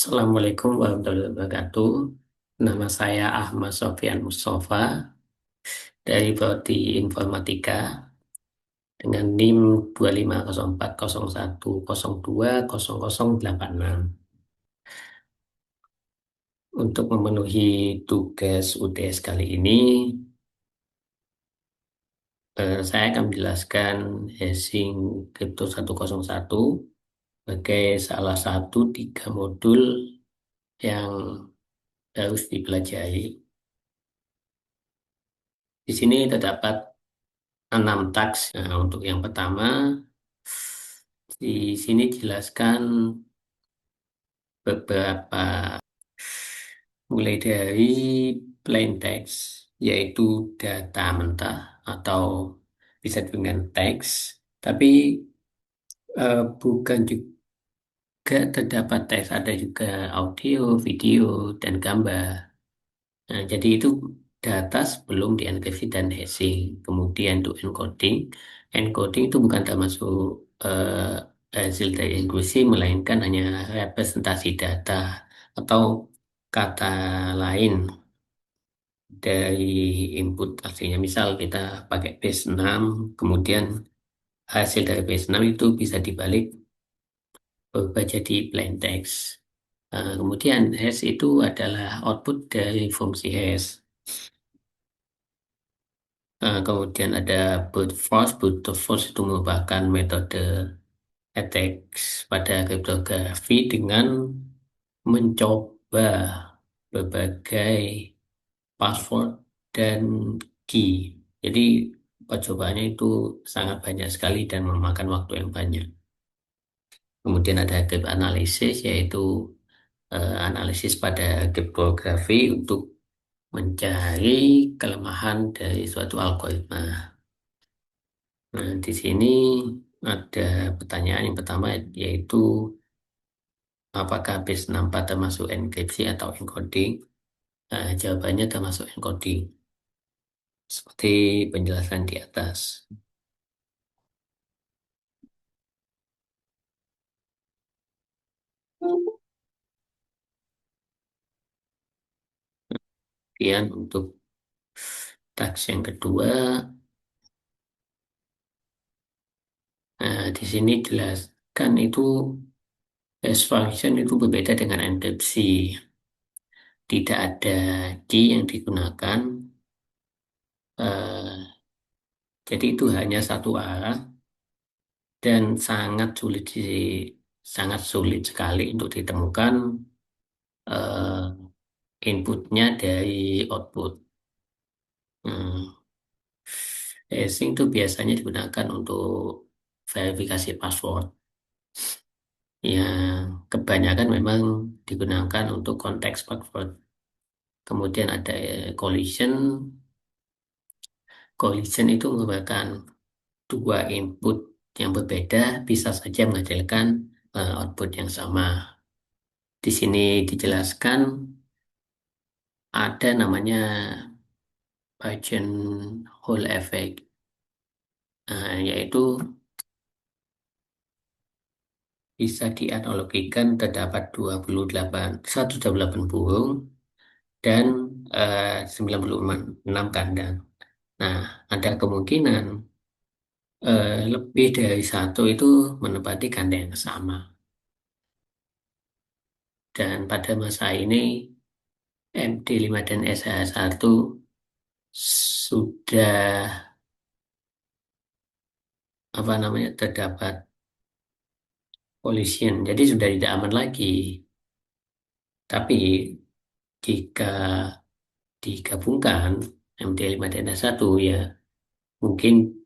Assalamualaikum warahmatullahi wabarakatuh. Nama saya Ahmad Sofyan Mustafa dari Prodi Informatika dengan NIM 2504010208086. Untuk memenuhi tugas UTS kali ini, saya akan menjelaskan Hazing Crypto 101 sebagai salah satu tiga modul yang harus dipelajari. Di sini terdapat 6 taks. Nah, untuk yang pertama, di sini jelaskan beberapa mulai dari plain text, yaitu data mentah atau bisa dengan teks, tapi bukan juga terdapat teks, ada juga audio, video, dan gambar. Nah, jadi itu data sebelum dienkripsi dan hashing. Kemudian untuk encoding, encoding itu bukan termasuk hasil dari enkripsi, melainkan hanya representasi data atau kata lain dari input aslinya. Misal kita pakai base 6, kemudian hasil dari base 6 itu bisa dibalik berubah jadi plain text. Kemudian hash itu adalah output dari fungsi hash. Kemudian ada brute force itu merupakan metode attacks pada kriptografi dengan mencoba berbagai password dan key. Jadi percobaannya itu sangat banyak sekali dan memakan waktu yang banyak. Kemudian ada crypt analysis, yaitu analisis pada kriptografi untuk mencari kelemahan dari suatu algoritma. Nah, di sini ada pertanyaan yang pertama, yaitu apakah base 64 termasuk enkripsi atau encoding? Jawabannya termasuk encoding, seperti penjelasan di atas. Kemudian untuk teks yang kedua, di sini jelaskan itu hash function itu berbeda dengan enkripsi. Tidak ada key yang digunakan, eh, jadi itu hanya satu arah dan sangat sulit sekali untuk ditemukan inputnya dari output. Hmm. Phishing itu biasanya digunakan untuk verifikasi password. Yang kebanyakan memang digunakan untuk konteks password. Kemudian ada collision. Collision itu merupakan dua input yang berbeda bisa saja menghasilkan output yang sama. Di sini dijelaskan ada namanya pigeonhole effect. Yaitu bisa dianalogikan terdapat 128 burung dan 96 kandang. Nah, ada kemungkinan lebih dari satu itu menempati kandang yang sama. Dan pada masa ini MD5 dan SH1 sudah terdapat collision, jadi sudah tidak aman lagi. Tapi jika digabungkan MD5 dan SH1 ya mungkin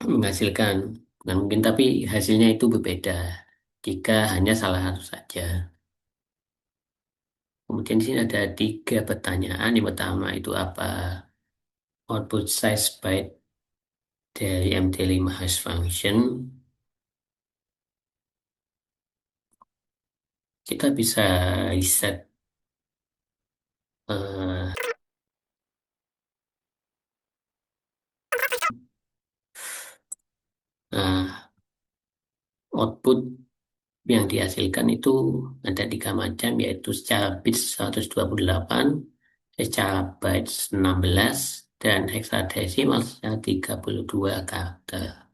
menghasilkan, bukan mungkin tapi hasilnya itu berbeda jika hanya salah satu saja. Kemudian di sini ada tiga pertanyaan. Yang pertama itu apa output size byte dari MD5 hash function? Kita bisa riset eh, nah, output Yang dihasilkan itu ada 3 macam, yaitu secara bits 128, secara bytes 16, dan hexadesimal secara 32 karakter.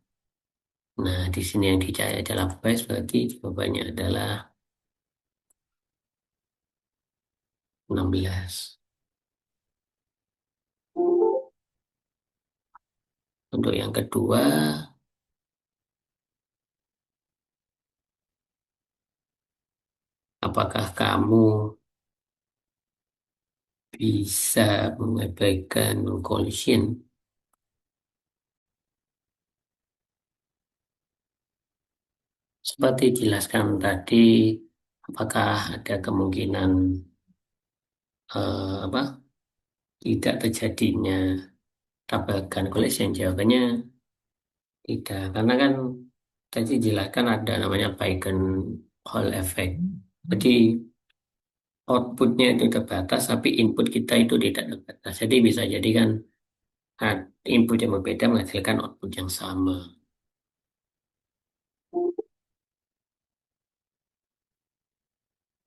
Nah, di sini yang dicari adalah bytes, berarti jawabannya adalah 16. Untuk yang kedua, apakah kamu bisa mengabaikan collision? Seperti dijelaskan tadi, apakah ada kemungkinan apa tidak terjadinya tabrakan collision? Jawabannya tidak, karena kan tadi dijelaskan ada namanya Beigen Hall effect. Jadi outputnya itu terbatas, tapi input kita itu tidak terbatas. Jadi bisa jadi kan ah, input yang berbeda menghasilkan output yang sama.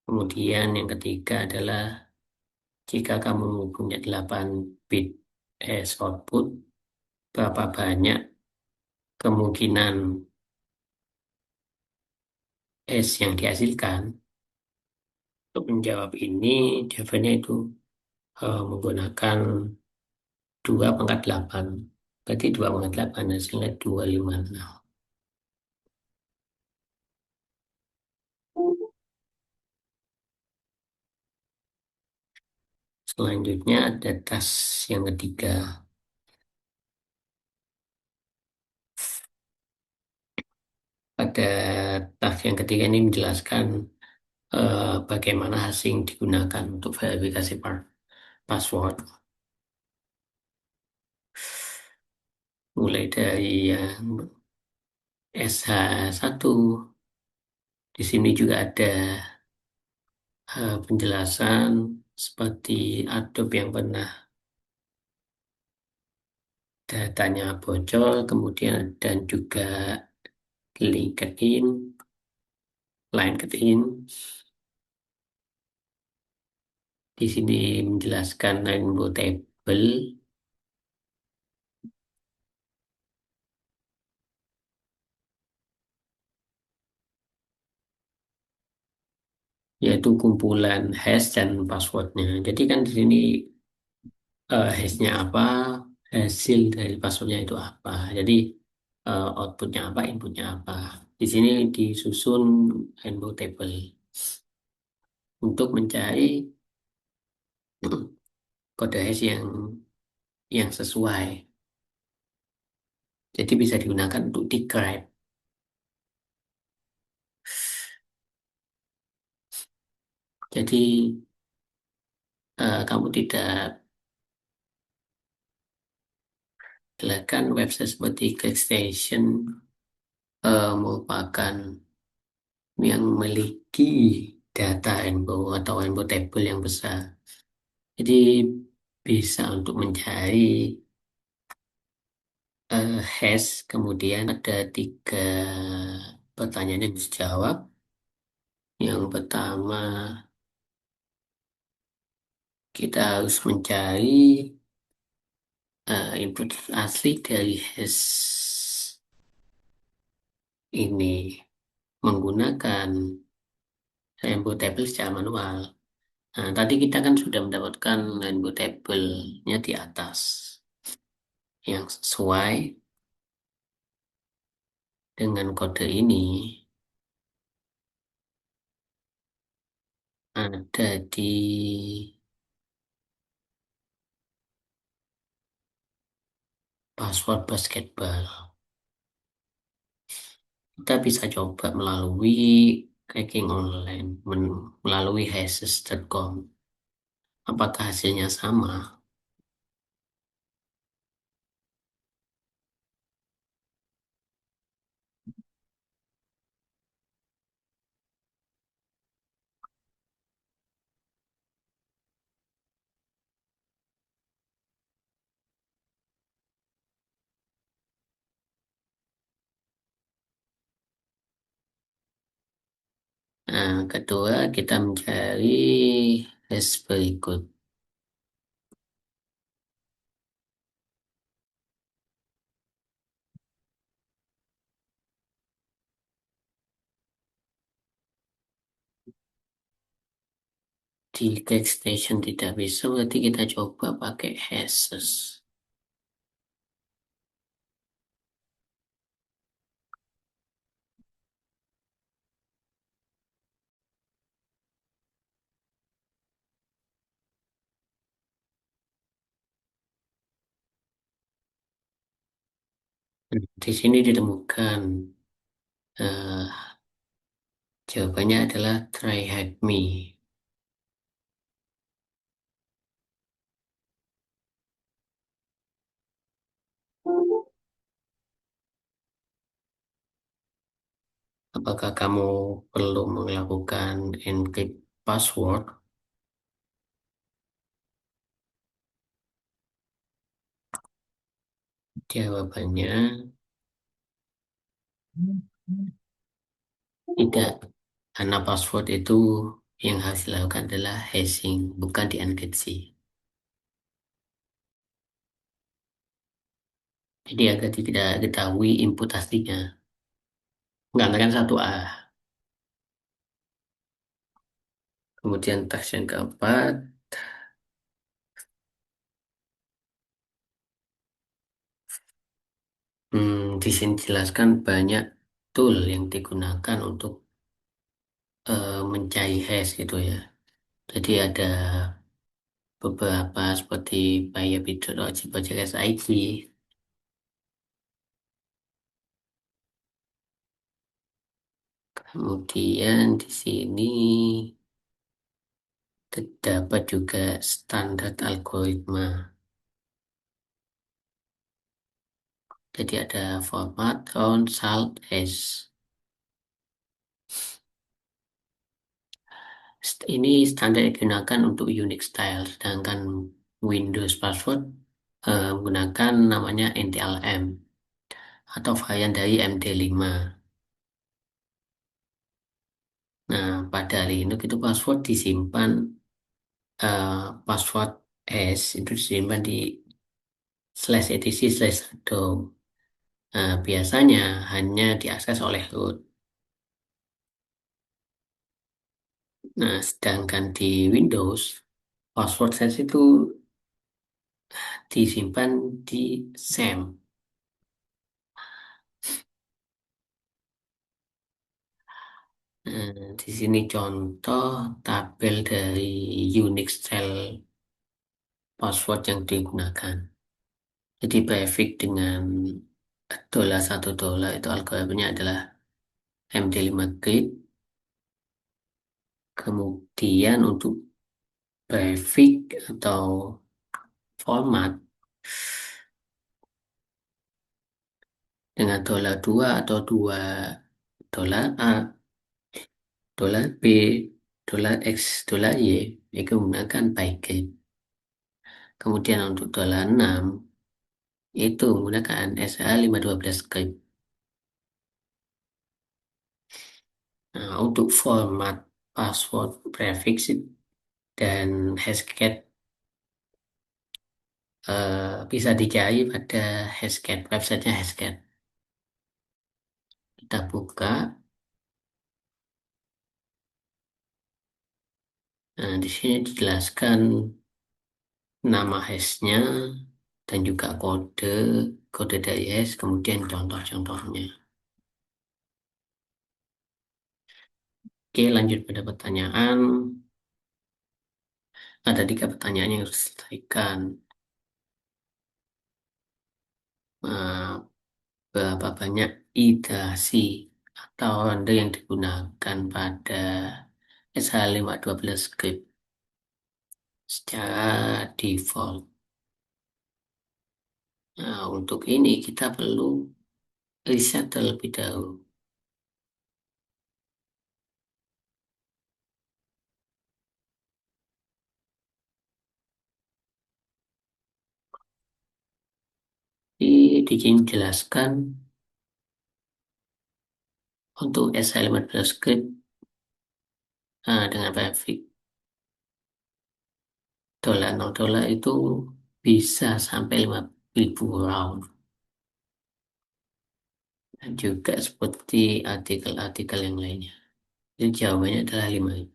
Kemudian yang ketiga adalah jika kamu punya 8 bit hash output, berapa banyak kemungkinan hash yang dihasilkan? Untuk menjawab ini, jawabannya itu menggunakan 2 pangkat 8. Berarti 2 pangkat 8 hasilnya 256. Selanjutnya ada tas yang ketiga. Pada tas yang ketiga ini menjelaskan bagaimana hasing digunakan untuk verifikasi password. Mulai dari yang SH1. Di sini juga ada penjelasan seperti Adobe yang pernah datanya bocor, kemudian dan juga LinkedIn, LinkedIn. Di sini menjelaskan rainbow table, yaitu kumpulan hash dan passwordnya. Jadi kan di sini hashnya apa, hasil dari passwordnya itu apa. Jadi outputnya apa, inputnya apa. Di sini disusun rainbow table untuk mencari kode hash yang sesuai. Jadi bisa digunakan untuk decrypt. Jadi kamu tidak silakan website seperti ClickStation merupakan yang memiliki data rainbow atau rainbow table yang besar. Jadi bisa untuk mencari hash, kemudian ada 3 pertanyaan yang harus dijawab. Yang pertama, kita harus mencari input asli dari hash ini menggunakan rainbow table secara manual. Nah, tadi kita kan sudah mendapatkan rainbow table-nya di atas yang sesuai dengan kode ini ada di password basketball. Kita bisa coba melalui cracking online, melalui hashes.com. Apakah hasilnya sama? Nah, kedua, kita mencari hash berikut. Jika extension tidak bisa, berarti kita coba pakai hashes. Di sini ditemukan eh, jawabannya adalah try hack me. Apakah kamu perlu melakukan encrypt password? Jawabannya tidak, karena password itu yang harus dilakukan adalah hashing, bukan dienkripsi. Jadi agar tidak diketahui input aslinya. Menggunakan satu A. Kemudian teks yang keempat, di sini dijelaskan banyak tool yang digunakan untuk mencari hash gitu ya. Jadi ada beberapa seperti Bybit.org, Project ID. Kemudian di sini terdapat juga standar algoritma. Jadi ada format, round, salt, hash. Ini standar digunakan untuk Unix style, sedangkan Windows password menggunakan namanya NTLM atau varian dari MD5. Nah, pada Linux itu password disimpan, eh, password hash itu disimpan di slash etc slash home. Nah, biasanya hanya diakses oleh root. Nah, sedangkan di Windows, password hash itu disimpan di SAM. Nah, di sini contoh tabel dari Unix style password yang digunakan. Jadi prefix dengan $1 itu algoritmanya adalah MD5 grid. Kemudian untuk prefix atau format dengan $2 atau $2 A, $B, $X, $Y itu menggunakan bytecode. Kemudian untuk $6 itu menggunakan SH512 script. Nah, untuk format password prefix dan hashcat bisa dicari pada hashcat, websitenya hashcat. Kita buka. Nah, di sini dijelaskan nama hashnya dan juga kode, kode dari hash, kemudian contoh-contohnya. Oke, lanjut pada pertanyaan. Ada 3 pertanyaan yang harus diselesaikan. Nah, berapa banyak iterasi atau ronde yang digunakan pada SH512 script secara default. Nah, untuk ini kita perlu riset terlebih dahulu. Di sini dijelaskan untuk SH512 script dengan Pavik dolar 0 dolar itu bisa sampai 5.000 round. Dan juga seperti artikel-artikel yang lainnya. Jadi jawabannya adalah 5.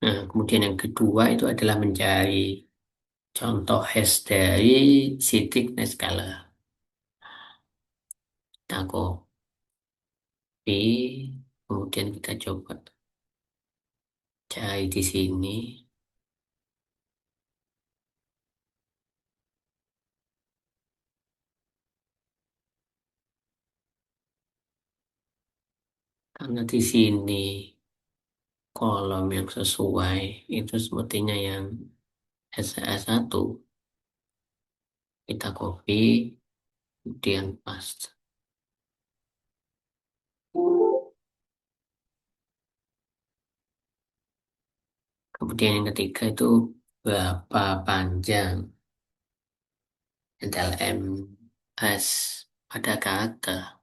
Nah, kemudian yang kedua itu adalah mencari contoh hash dari si thickness color. Nah, copy, kemudian kita coba cari di sini. Karena di sini kolom yang sesuai itu sepertinya yang SSA1, kita copy, kemudian paste. Kemudian yang ketiga itu berapa panjang LMS pada karakter.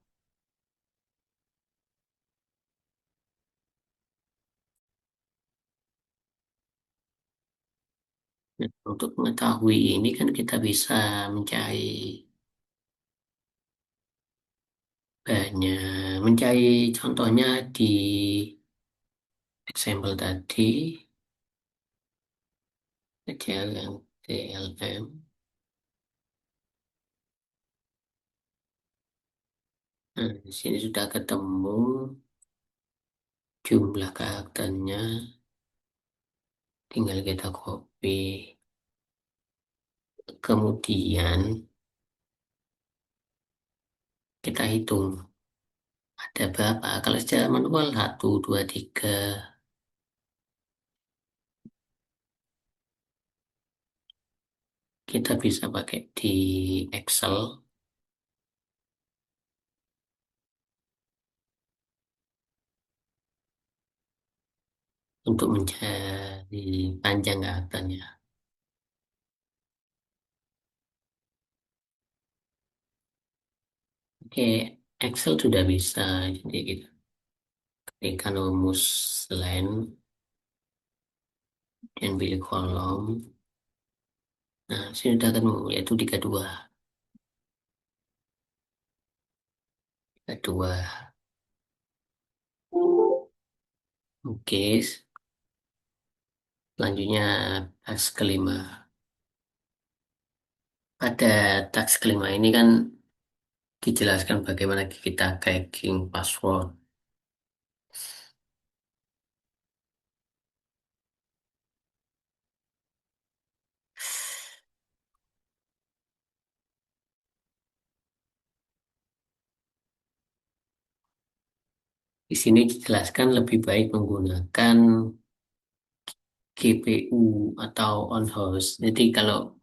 Nah, untuk mengetahui ini kan kita bisa mencari mencari contohnya di example tadi, aja yang DLM. Nah, di sini sudah ketemu jumlah karakternya, tinggal kita copy. Kemudian kita hitung ada berapa. Kalau secara manual 1, 2, 3. Kita bisa pakai di Excel untuk mencari panjang karakternya. Oke, Excel sudah bisa. Jadi kita ketikkan rumus len dan pilih kolom. Nah, sini sudah ketemu yaitu 32. 32. Oke, selanjutnya task kelima. Pada task kelima ini kan dijelaskan bagaimana kita cracking password. Di sini dijelaskan lebih baik menggunakan GPU atau on host. Jadi kalau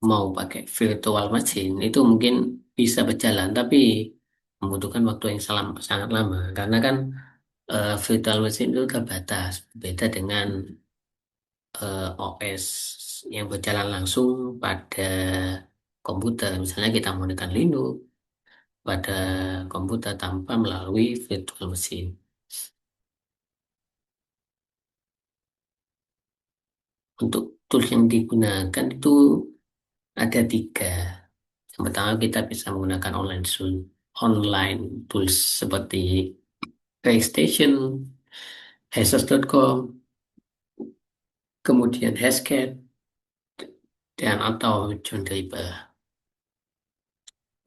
mau pakai virtual machine itu mungkin bisa berjalan, tapi membutuhkan waktu yang sangat lama. Karena kan virtual machine itu terbatas, beda dengan OS yang berjalan langsung pada komputer. Misalnya kita menggunakan Linux pada komputer tanpa melalui virtual machine. Untuk tools yang digunakan itu ada 3. Yang pertama kita bisa menggunakan online tools seperti PlayStation, Asus.com, kemudian Hashcat, dan atau John Draper.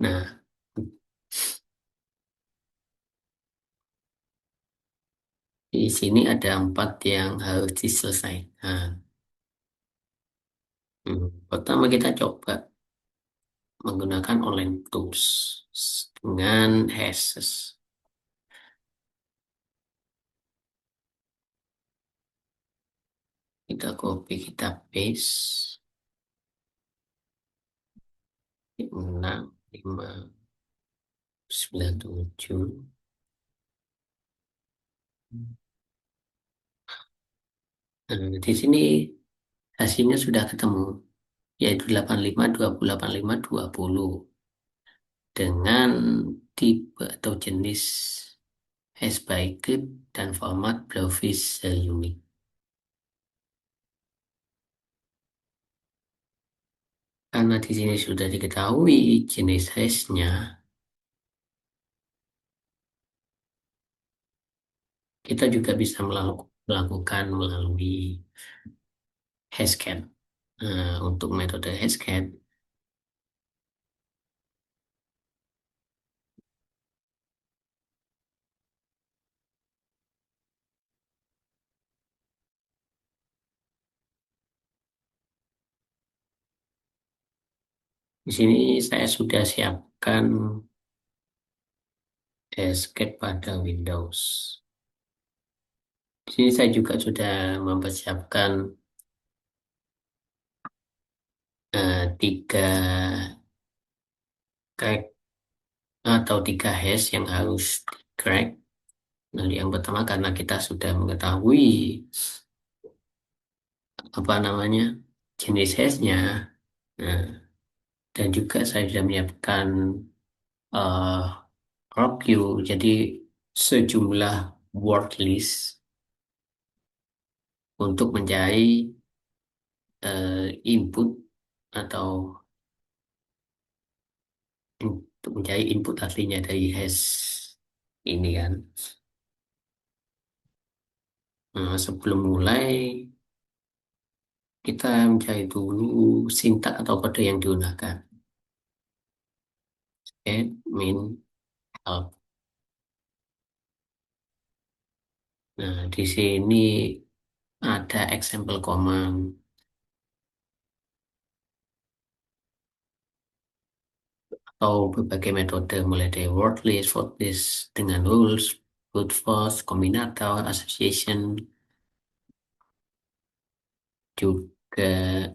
Nah, di sini ada 4 yang harus diselesaikan. Pertama kita coba menggunakan online tools dengan Asus. Kita copy, kita paste. 6, 5, 9, 7. Nah, di sini hasilnya sudah ketemu, yaitu 85, 20, 85, 20. Dengan tipe atau jenis hash bytecode dan format Blowfish unik. Karena di sini sudah diketahui jenis hashnya, kita juga bisa melakukan melalui Hashcat. Untuk metode Hashcat, di sini saya sudah siapkan Hashcat pada Windows. Di sini saya juga sudah mempersiapkan tiga crack atau tiga hash yang harus crack. Nah, yang pertama karena kita sudah mengetahui apa namanya jenis hashnya, nah, dan juga saya sudah menyiapkan review, jadi sejumlah word list untuk mencari input atau untuk mencari input aslinya dari hash ini kan. Nah, sebelum mulai kita mencari dulu sintak atau kode yang digunakan. Add, min, help. Nah, di sini ada example command atau berbagai metode mulai dari word list dengan rules, brute force, kombinator, association, juga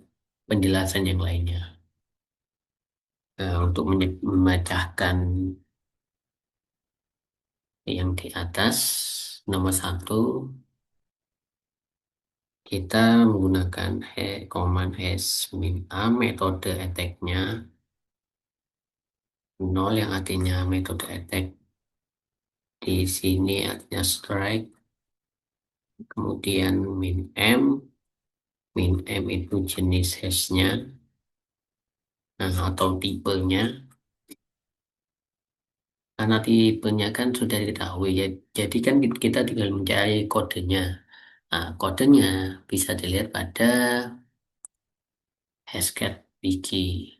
penjelasan yang lainnya. Untuk memecahkan yang di atas, nomor satu, kita menggunakan command hash min a, metode attack-nya 0 yang artinya metode attack. Di sini artinya strike, kemudian min m itu jenis hashnya, nah, atau tipenya. Karena tipenya kan sudah diketahui ya, jadi kan kita tinggal mencari kodenya. Nah, kodenya bisa dilihat pada Hashcat Wiki.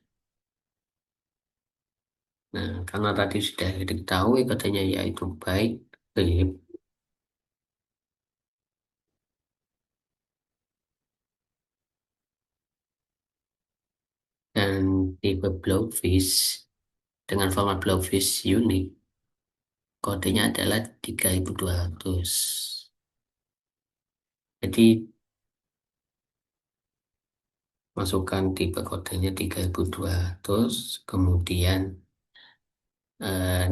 Nah, karena tadi sudah diketahui kodenya yaitu byte, flip, dan tipe Blowfish dengan format Blowfish unik, kodenya adalah 3200. Jadi masukkan tipe kodenya 3200, kemudian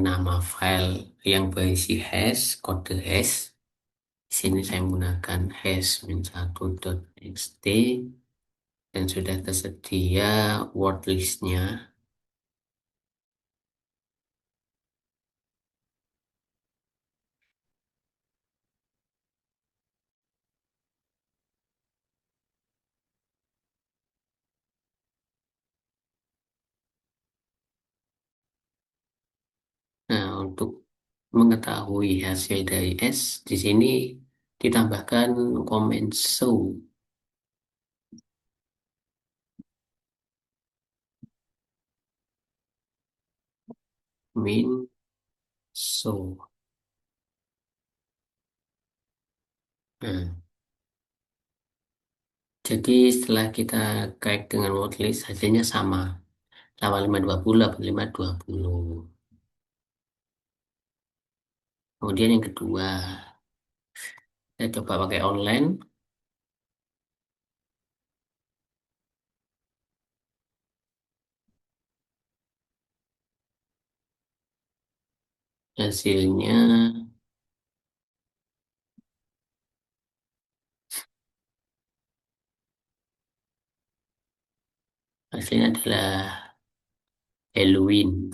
nama file yang berisi hash, kode hash. Di sini saya menggunakan hash min1.txt dan sudah tersedia word listnya. Nah, untuk mengetahui hasil dari S, di sini ditambahkan comment show. Min show. Nah, jadi setelah kita crack dengan word list, hasilnya sama. 8520, 8520. Kemudian yang kedua, saya coba pakai online. Hasilnya, hasilnya adalah Halloween.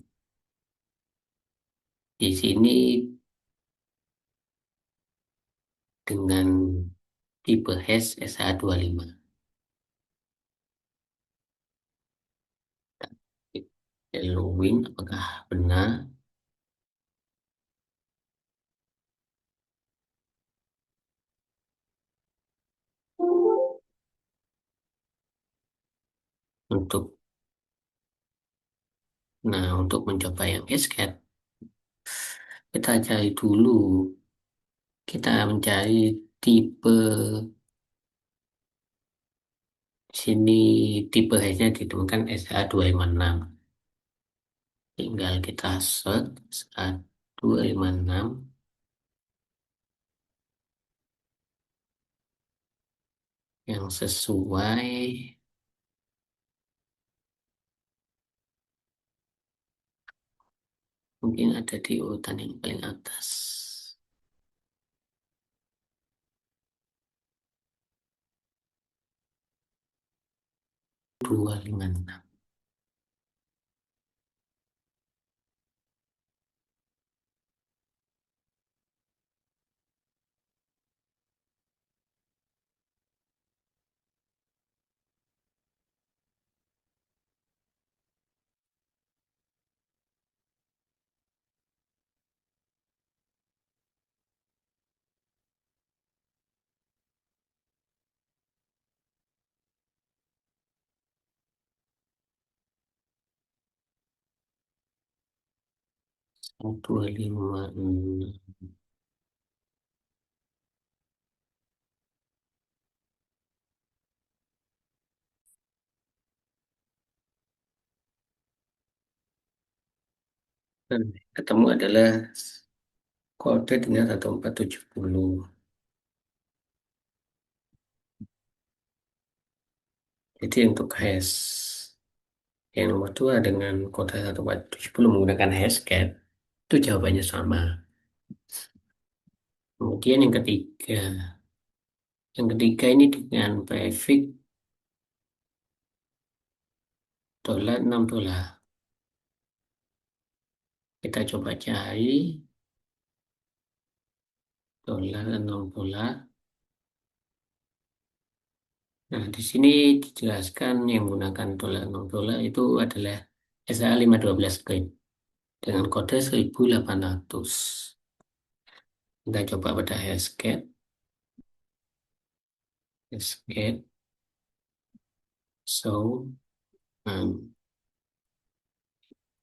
Di sini dengan tipe hash SH25. Halloween, apakah benar? Untuk untuk mencoba yang escape, kita cari dulu. Kita mencari tipe sini tipe hashnya ditemukan SH256. Tinggal kita search SH256 yang sesuai. Mungkin ada di urutan yang paling atas. 256. Dua lima enam. Dan ketemu adalah kode dengan 1470. Jadi untuk hash yang nomor dua dengan kode 1470 menggunakan hashcat, itu jawabannya sama. Kemudian yang ketiga ini dengan prefix $6. Kita coba cari $6. Nah, di sini dijelaskan yang menggunakan $6 itu adalah SH512 grid dengan kode 1800. Kita coba pada hashcat, show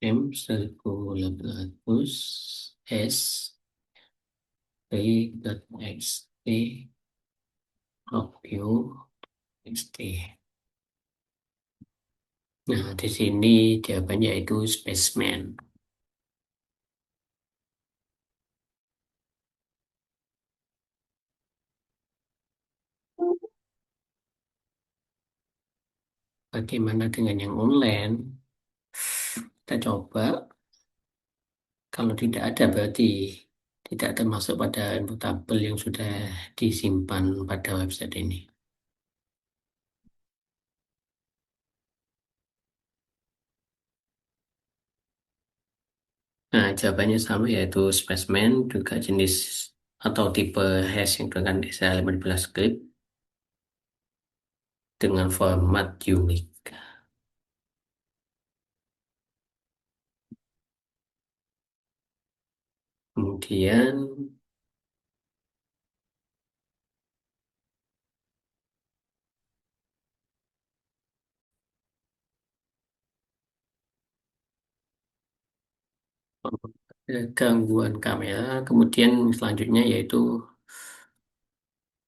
M1800 S P.xt audio xt. Nah, di sini jawabannya itu spaceman. Bagaimana dengan yang online? Kita coba. Kalau tidak ada berarti tidak termasuk pada info tabel yang sudah disimpan pada website ini. Nah, jawabannya sama yaitu spaceman juga jenis atau tipe hash yang dengan SH15 script dengan format unik. Kemudian gangguan kamera. Kemudian selanjutnya yaitu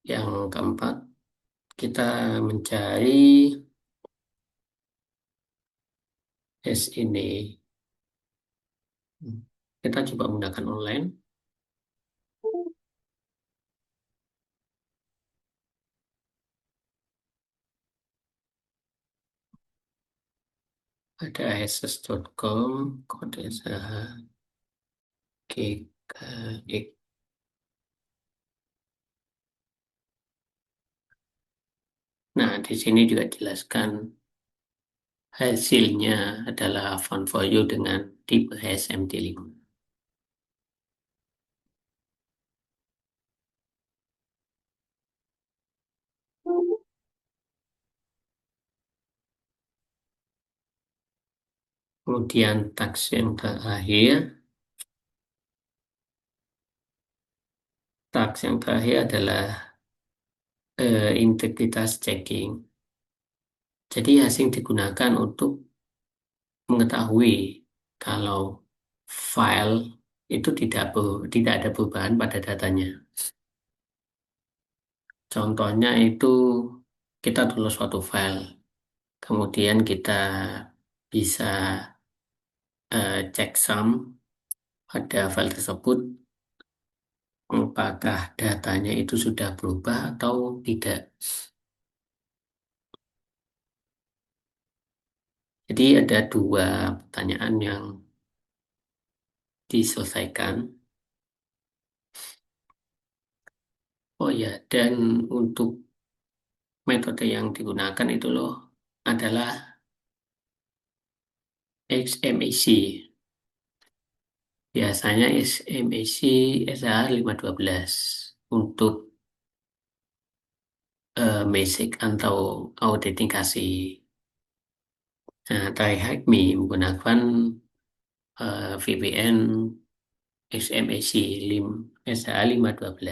yang keempat, kita mencari hash ini. Kita coba menggunakan online. Ada access.com, kode usaha GKX. Nah, di sini juga jelaskan hasilnya adalah font for you dengan tipe HSMT5. Kemudian task yang terakhir adalah integritas checking. Jadi asing digunakan untuk mengetahui kalau file itu tidak ada perubahan pada datanya. Contohnya itu kita tulis suatu file, kemudian kita bisa checksum pada file tersebut apakah datanya itu sudah berubah atau tidak. Jadi ada dua pertanyaan yang diselesaikan. Oh ya, dan untuk metode yang digunakan itu loh adalah XMAC. Biasanya XMAC SH512 untuk basic atau autentikasi. Nah, TryHackMe menggunakan VPN XMAC SH512.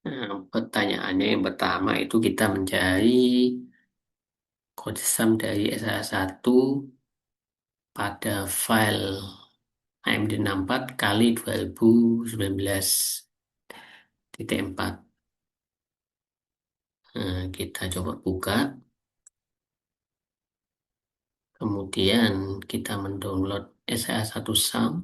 Nah, pertanyaannya yang pertama itu kita mencari kode sum dari SH1 pada file AMD64 kali 2019.4. Nah, kita coba buka. Kemudian kita mendownload SH1 SAM.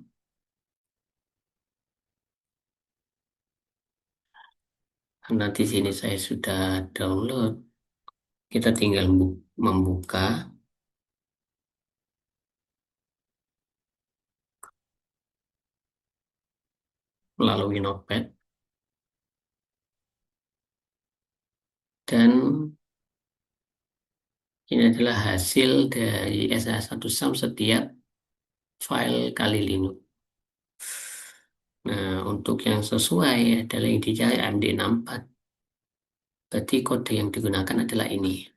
Karena di sini saya sudah download, kita tinggal membuka melalui Notepad. Dan ini adalah hasil dari SH1 SAM setiap file kali Linux. Nah, untuk yang sesuai adalah yang dicari AMD64. Berarti kode yang digunakan adalah ini.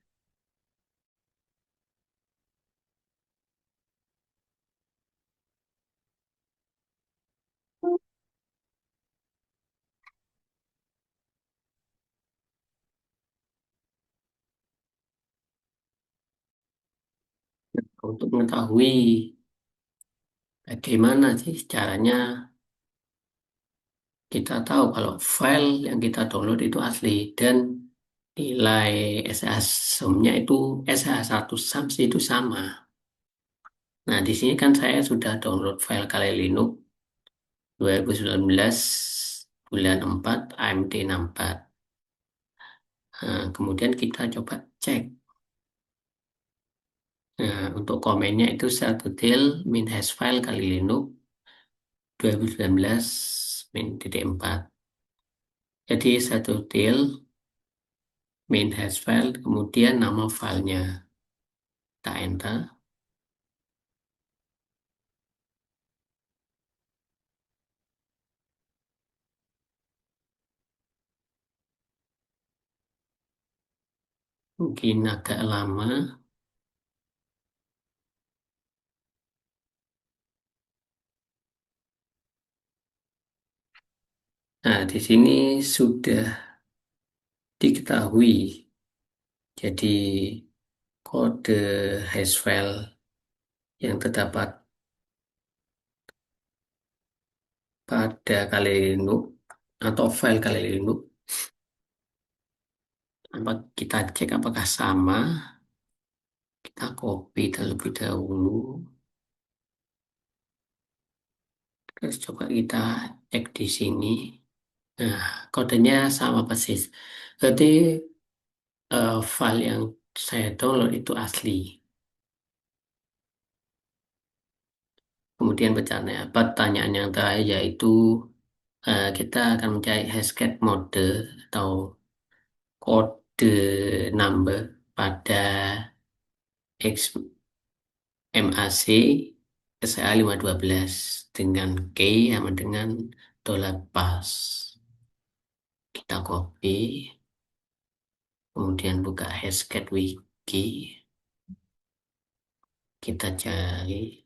Untuk mengetahui bagaimana sih caranya kita tahu kalau file yang kita download itu asli dan nilai SH sum-nya itu SH1 SAMS itu sama. Nah, di sini kan saya sudah download file Kali Linux 2019 bulan 4 AMD64. Nah, kemudian kita coba cek. Nah, untuk komennya itu set detail min hash file Kali Linux 2019 min titik 4. Jadi satu detail main hash file, kemudian nama filenya. Kita enter. Mungkin agak lama. Nah, di sini sudah diketahui. Jadi, kode hash file yang terdapat pada Kali Linux atau file Kali Linux, kita cek apakah sama. Kita copy terlebih dahulu. Terus coba kita cek di sini. Nah, kodenya sama persis. Berarti file yang saya download itu asli. Kemudian pertanyaan yang terakhir yaitu kita akan mencari hashcat mode atau kode number pada XMAC SH512 dengan key sama dengan $pas. Kita copy. kemudian buka Hashcat Wiki, kita cari.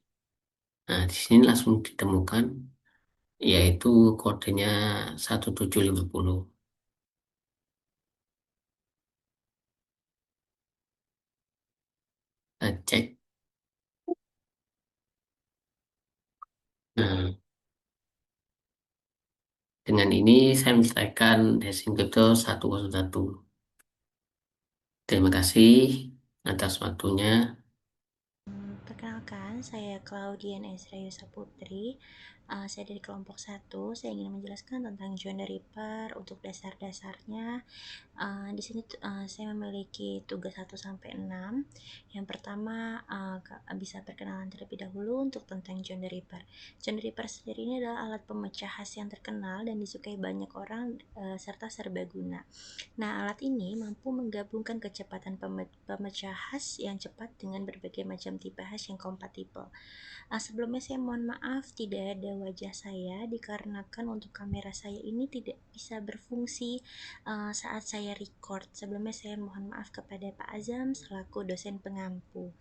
Nah, di sini langsung ditemukan, yaitu kodenya 1750. Kita cek. Nah, dengan ini saya menyelesaikan hashing crypto 101. Terima kasih atas waktunya. Perkenalkan, saya Claudian Esra Putri. Saya dari kelompok 1. Saya ingin menjelaskan tentang John the Ripper untuk dasar-dasarnya. Di sini saya memiliki tugas 1 sampai 6. Yang pertama, bisa perkenalan terlebih dahulu untuk tentang John the Ripper. John the Ripper sendiri ini adalah alat pemecah hash yang terkenal dan disukai banyak orang, serta serbaguna. Nah, alat ini mampu menggabungkan kecepatan pemecah hash yang cepat dengan berbagai macam tipe hash yang kompatibel. Sebelumnya saya mohon maaf tidak ada wajah saya dikarenakan untuk kamera saya ini tidak bisa berfungsi saat saya record. Sebelumnya saya mohon maaf kepada Pak Azam selaku dosen pengampu.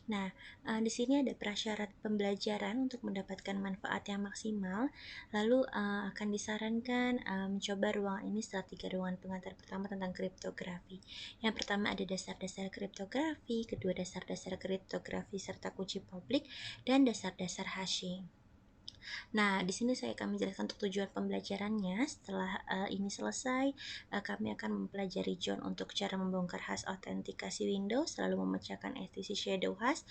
Nah, di sini ada prasyarat pembelajaran untuk mendapatkan manfaat yang maksimal. Lalu akan disarankan mencoba ruangan ini setelah 3 ruangan pengantar pertama tentang kriptografi. Yang pertama ada dasar-dasar kriptografi, kedua dasar-dasar kriptografi serta kunci publik, dan dasar-dasar hashing. Nah, di sini saya akan menjelaskan untuk tujuan pembelajarannya. Setelah ini selesai, kami akan mempelajari John untuk cara membongkar hash autentikasi Windows, lalu memecahkan STC shadow hash.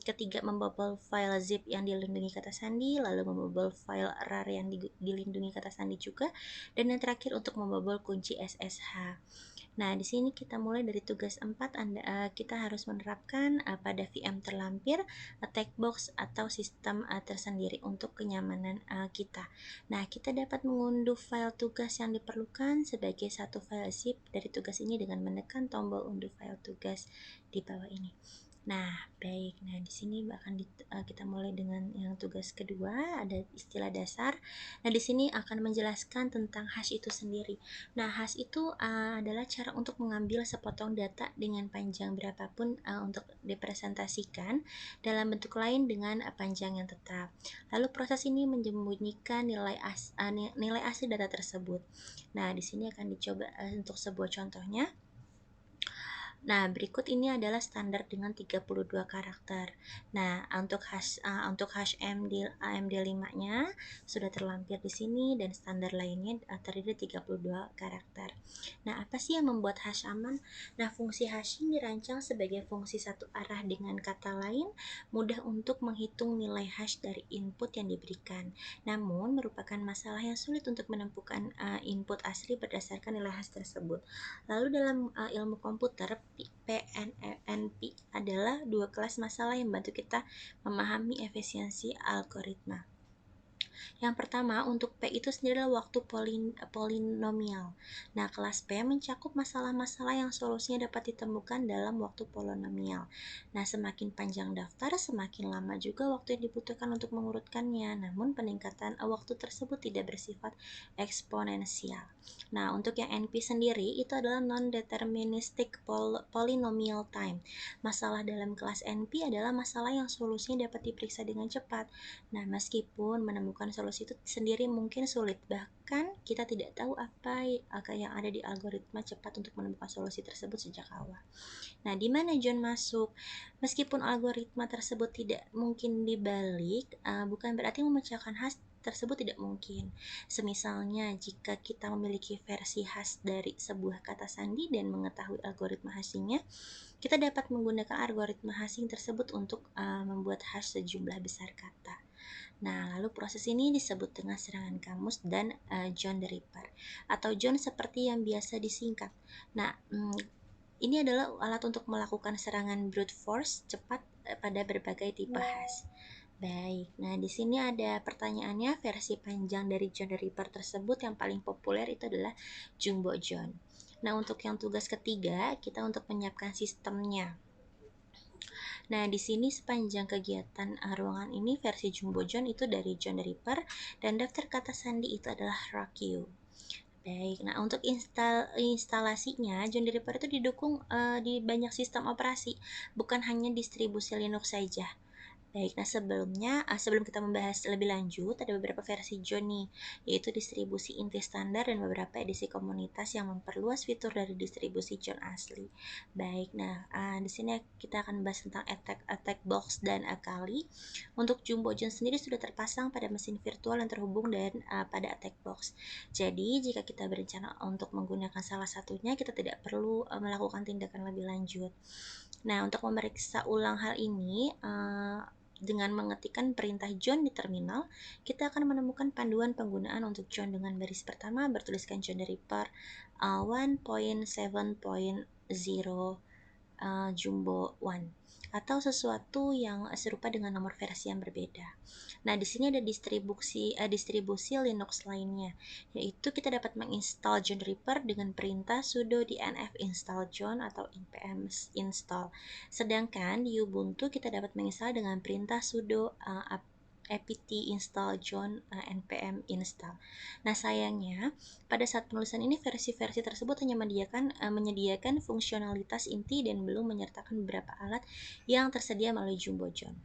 Ketiga, membobol file zip yang dilindungi kata sandi, lalu membobol file rar yang dilindungi kata sandi juga, dan yang terakhir untuk membobol kunci SSH. Nah, di sini kita mulai dari tugas 4. Kita harus menerapkan pada VM terlampir attack box atau sistem tersendiri untuk kenyamanan kita. Nah, kita dapat mengunduh file tugas yang diperlukan sebagai satu file zip dari tugas ini dengan menekan tombol unduh file tugas di bawah ini. Nah, baik. Nah, di sini kita mulai dengan yang tugas kedua, ada istilah dasar. Nah, di sini akan menjelaskan tentang hash itu sendiri. Nah, hash itu adalah cara untuk mengambil sepotong data dengan panjang berapapun untuk dipresentasikan dalam bentuk lain dengan panjang yang tetap. Lalu proses ini menyembunyikan nilai asli data tersebut. Nah, di sini akan dicoba untuk sebuah contohnya. Nah, berikut ini adalah standar dengan 32 karakter. Nah, untuk hash AMD5-nya sudah terlampir di sini dan standar lainnya terdiri 32 karakter. Nah, apa sih yang membuat hash aman? Nah, fungsi hashing dirancang sebagai fungsi satu arah, dengan kata lain mudah untuk menghitung nilai hash dari input yang diberikan. Namun, merupakan masalah yang sulit untuk menemukan input asli berdasarkan nilai hash tersebut. Lalu dalam ilmu komputer, PNP adalah dua kelas masalah yang membantu kita memahami efisiensi algoritma. Yang pertama, untuk P itu sendiri adalah waktu polinomial. Nah, kelas P mencakup masalah-masalah yang solusinya dapat ditemukan dalam waktu polinomial. Nah, semakin panjang daftar, semakin lama juga waktu yang dibutuhkan untuk mengurutkannya. Namun, peningkatan waktu tersebut tidak bersifat eksponensial. Nah, untuk yang NP sendiri itu adalah non-deterministic polynomial time. Masalah dalam kelas NP adalah masalah yang solusinya dapat diperiksa dengan cepat. Nah, meskipun menemukan solusi itu sendiri mungkin sulit, bahkan kita tidak tahu apa yang ada di algoritma cepat untuk menemukan solusi tersebut sejak awal. Nah, di mana John masuk? Meskipun algoritma tersebut tidak mungkin dibalik, bukan berarti memecahkan hash tersebut tidak mungkin. Semisalnya, jika kita memiliki versi hash dari sebuah kata sandi dan mengetahui algoritma hashingnya, kita dapat menggunakan algoritma hashing tersebut untuk membuat hash sejumlah besar kata. Nah, lalu proses ini disebut dengan serangan kamus dan John the Ripper, atau John seperti yang biasa disingkat. Nah, ini adalah alat untuk melakukan serangan brute force cepat pada berbagai tipe hash. Baik, nah di sini ada pertanyaannya. Versi panjang dari John the Ripper tersebut yang paling populer itu adalah Jumbo John. Nah, untuk yang tugas ketiga, kita untuk menyiapkan sistemnya. Nah, di sini sepanjang kegiatan ruangan ini, versi Jumbo John itu dari John the Ripper, dan daftar kata sandi itu adalah Rock You. Baik, nah untuk instalasinya John Deere Reaper itu didukung di banyak sistem operasi, bukan hanya distribusi Linux saja. Baik, nah sebelum kita membahas lebih lanjut, ada beberapa versi John nih, yaitu distribusi inti standar dan beberapa edisi komunitas yang memperluas fitur dari distribusi John asli. Baik, nah di sini kita akan bahas tentang Attack Box dan Akali. Untuk Jumbo John sendiri sudah terpasang pada mesin virtual yang terhubung dan pada Attack Box. Jadi, jika kita berencana untuk menggunakan salah satunya, kita tidak perlu melakukan tindakan lebih lanjut. Nah, untuk memeriksa ulang hal ini, dengan mengetikkan perintah John di terminal, kita akan menemukan panduan penggunaan untuk John dengan baris pertama bertuliskan John the Ripper 1.7.0 Jumbo One atau sesuatu yang serupa dengan nomor versi yang berbeda. Nah, di sini ada distribusi Linux lainnya, yaitu kita dapat menginstal John Reaper dengan perintah sudo dnf install John atau npm install. Sedangkan di Ubuntu kita dapat menginstal dengan perintah sudo apt install John npm install. Nah, sayangnya pada saat penulisan ini versi-versi tersebut hanya menyediakan fungsionalitas inti dan belum menyertakan beberapa alat yang tersedia melalui Jumbo John.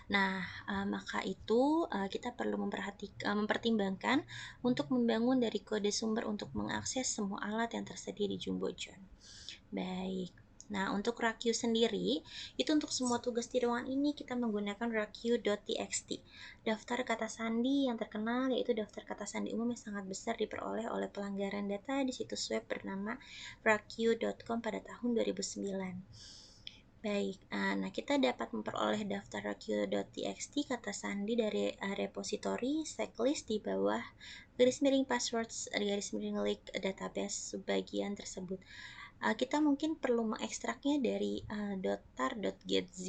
Nah, maka itu kita perlu mempertimbangkan untuk membangun dari kode sumber untuk mengakses semua alat yang tersedia di Jumbo John. Baik. Nah, untuk Rakyu sendiri, itu untuk semua tugas di ruangan ini kita menggunakan rakyu.txt. Daftar kata sandi yang terkenal yaitu daftar kata sandi umum yang sangat besar diperoleh oleh pelanggaran data di situs web bernama rakyu.com pada tahun 2009. Baik, nah kita dapat memperoleh daftar rakyu.txt kata sandi dari repositori checklist di bawah garis miring passwords garis miring link database subbagian tersebut. Kita mungkin perlu mengekstraknya dari .tar.getz.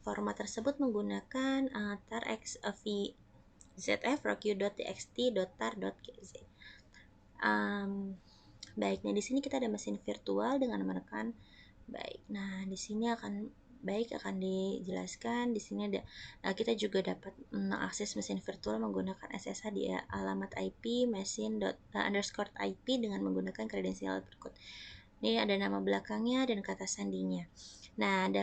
Format tersebut menggunakan tar zf rakyu.txt .tar.getz. Baik, nah di sini kita ada mesin virtual dengan menekan. Baik, nah di sini akan dijelaskan. Di sini ada kita juga dapat mengakses mesin virtual menggunakan SSH di alamat IP machine _IP dengan menggunakan kredensial berikut. Ini ada nama belakangnya dan kata sandinya. Nah, di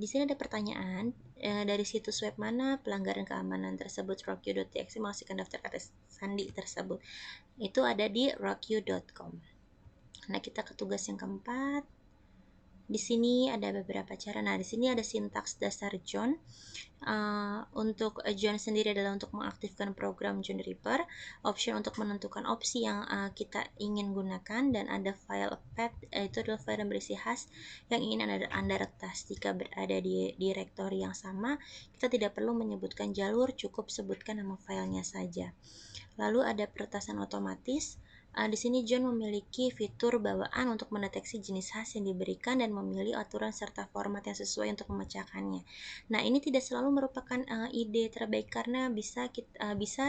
sini ada pertanyaan dari situs web mana pelanggaran keamanan tersebut rakyu.txt menghasilkan daftar kata sandi tersebut. Itu ada di rakyu.com. Nah, kita ke tugas yang keempat. Di sini ada beberapa cara. Nah, di sini ada sintaks dasar John. Untuk John sendiri adalah untuk mengaktifkan program John Reaper, option untuk menentukan opsi yang kita ingin gunakan, dan ada file path, itu adalah file yang berisi hash yang ingin Anda retas. Jika berada di direktori yang sama, kita tidak perlu menyebutkan jalur, cukup sebutkan nama filenya saja. Lalu ada peretasan otomatis. Di sini John memiliki fitur bawaan untuk mendeteksi jenis hash yang diberikan dan memilih aturan serta format yang sesuai untuk memecahkannya. Nah, ini tidak selalu merupakan ide terbaik karena bisa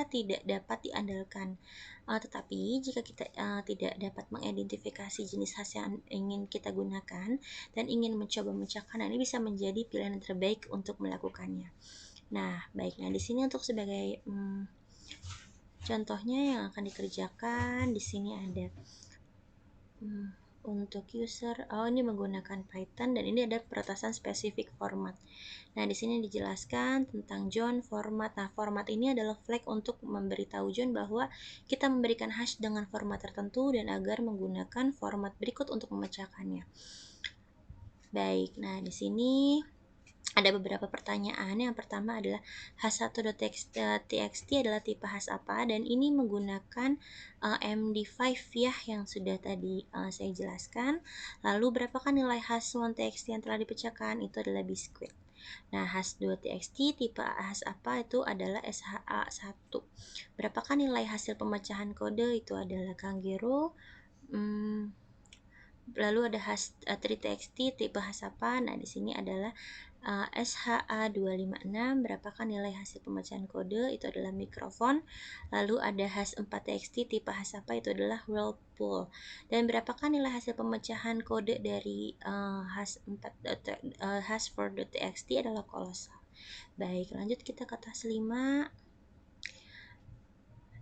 tidak dapat diandalkan. Tetapi jika kita tidak dapat mengidentifikasi jenis hash yang ingin kita gunakan dan ingin mencoba memecahkan, ini bisa menjadi pilihan yang terbaik untuk melakukannya. Nah, baik. Nah, di sini untuk sebagai contohnya yang akan dikerjakan di sini ada untuk user, ini menggunakan Python dan ini ada peretasan spesifik format. Nah, di sini dijelaskan tentang John format. Nah, format ini adalah flag untuk memberitahu John bahwa kita memberikan hash dengan format tertentu dan agar menggunakan format berikut untuk memecahkannya. Baik, nah di sini ada beberapa pertanyaan. Yang pertama adalah hash1.txt adalah tipe hash apa, dan ini menggunakan MD5 ya yang sudah tadi saya jelaskan. Lalu berapakah nilai hash1.txt yang telah dipecahkan? Itu adalah biskuit. Nah, hash2.txt tipe hash apa? Itu adalah SHA1. Berapakah nilai hasil pemecahan kode? Itu adalah Kanggero. Lalu ada hash3.txt tipe hash apa? Nah, di sini adalah SHA256. Berapakah nilai hasil pemecahan kode? Itu adalah mikrofon. Lalu ada hash4.txt tipe hash apa? Itu adalah whirlpool. Dan berapakah nilai hasil pemecahan kode dari hash4.txt adalah kolosal. Baik, lanjut kita ke task 5.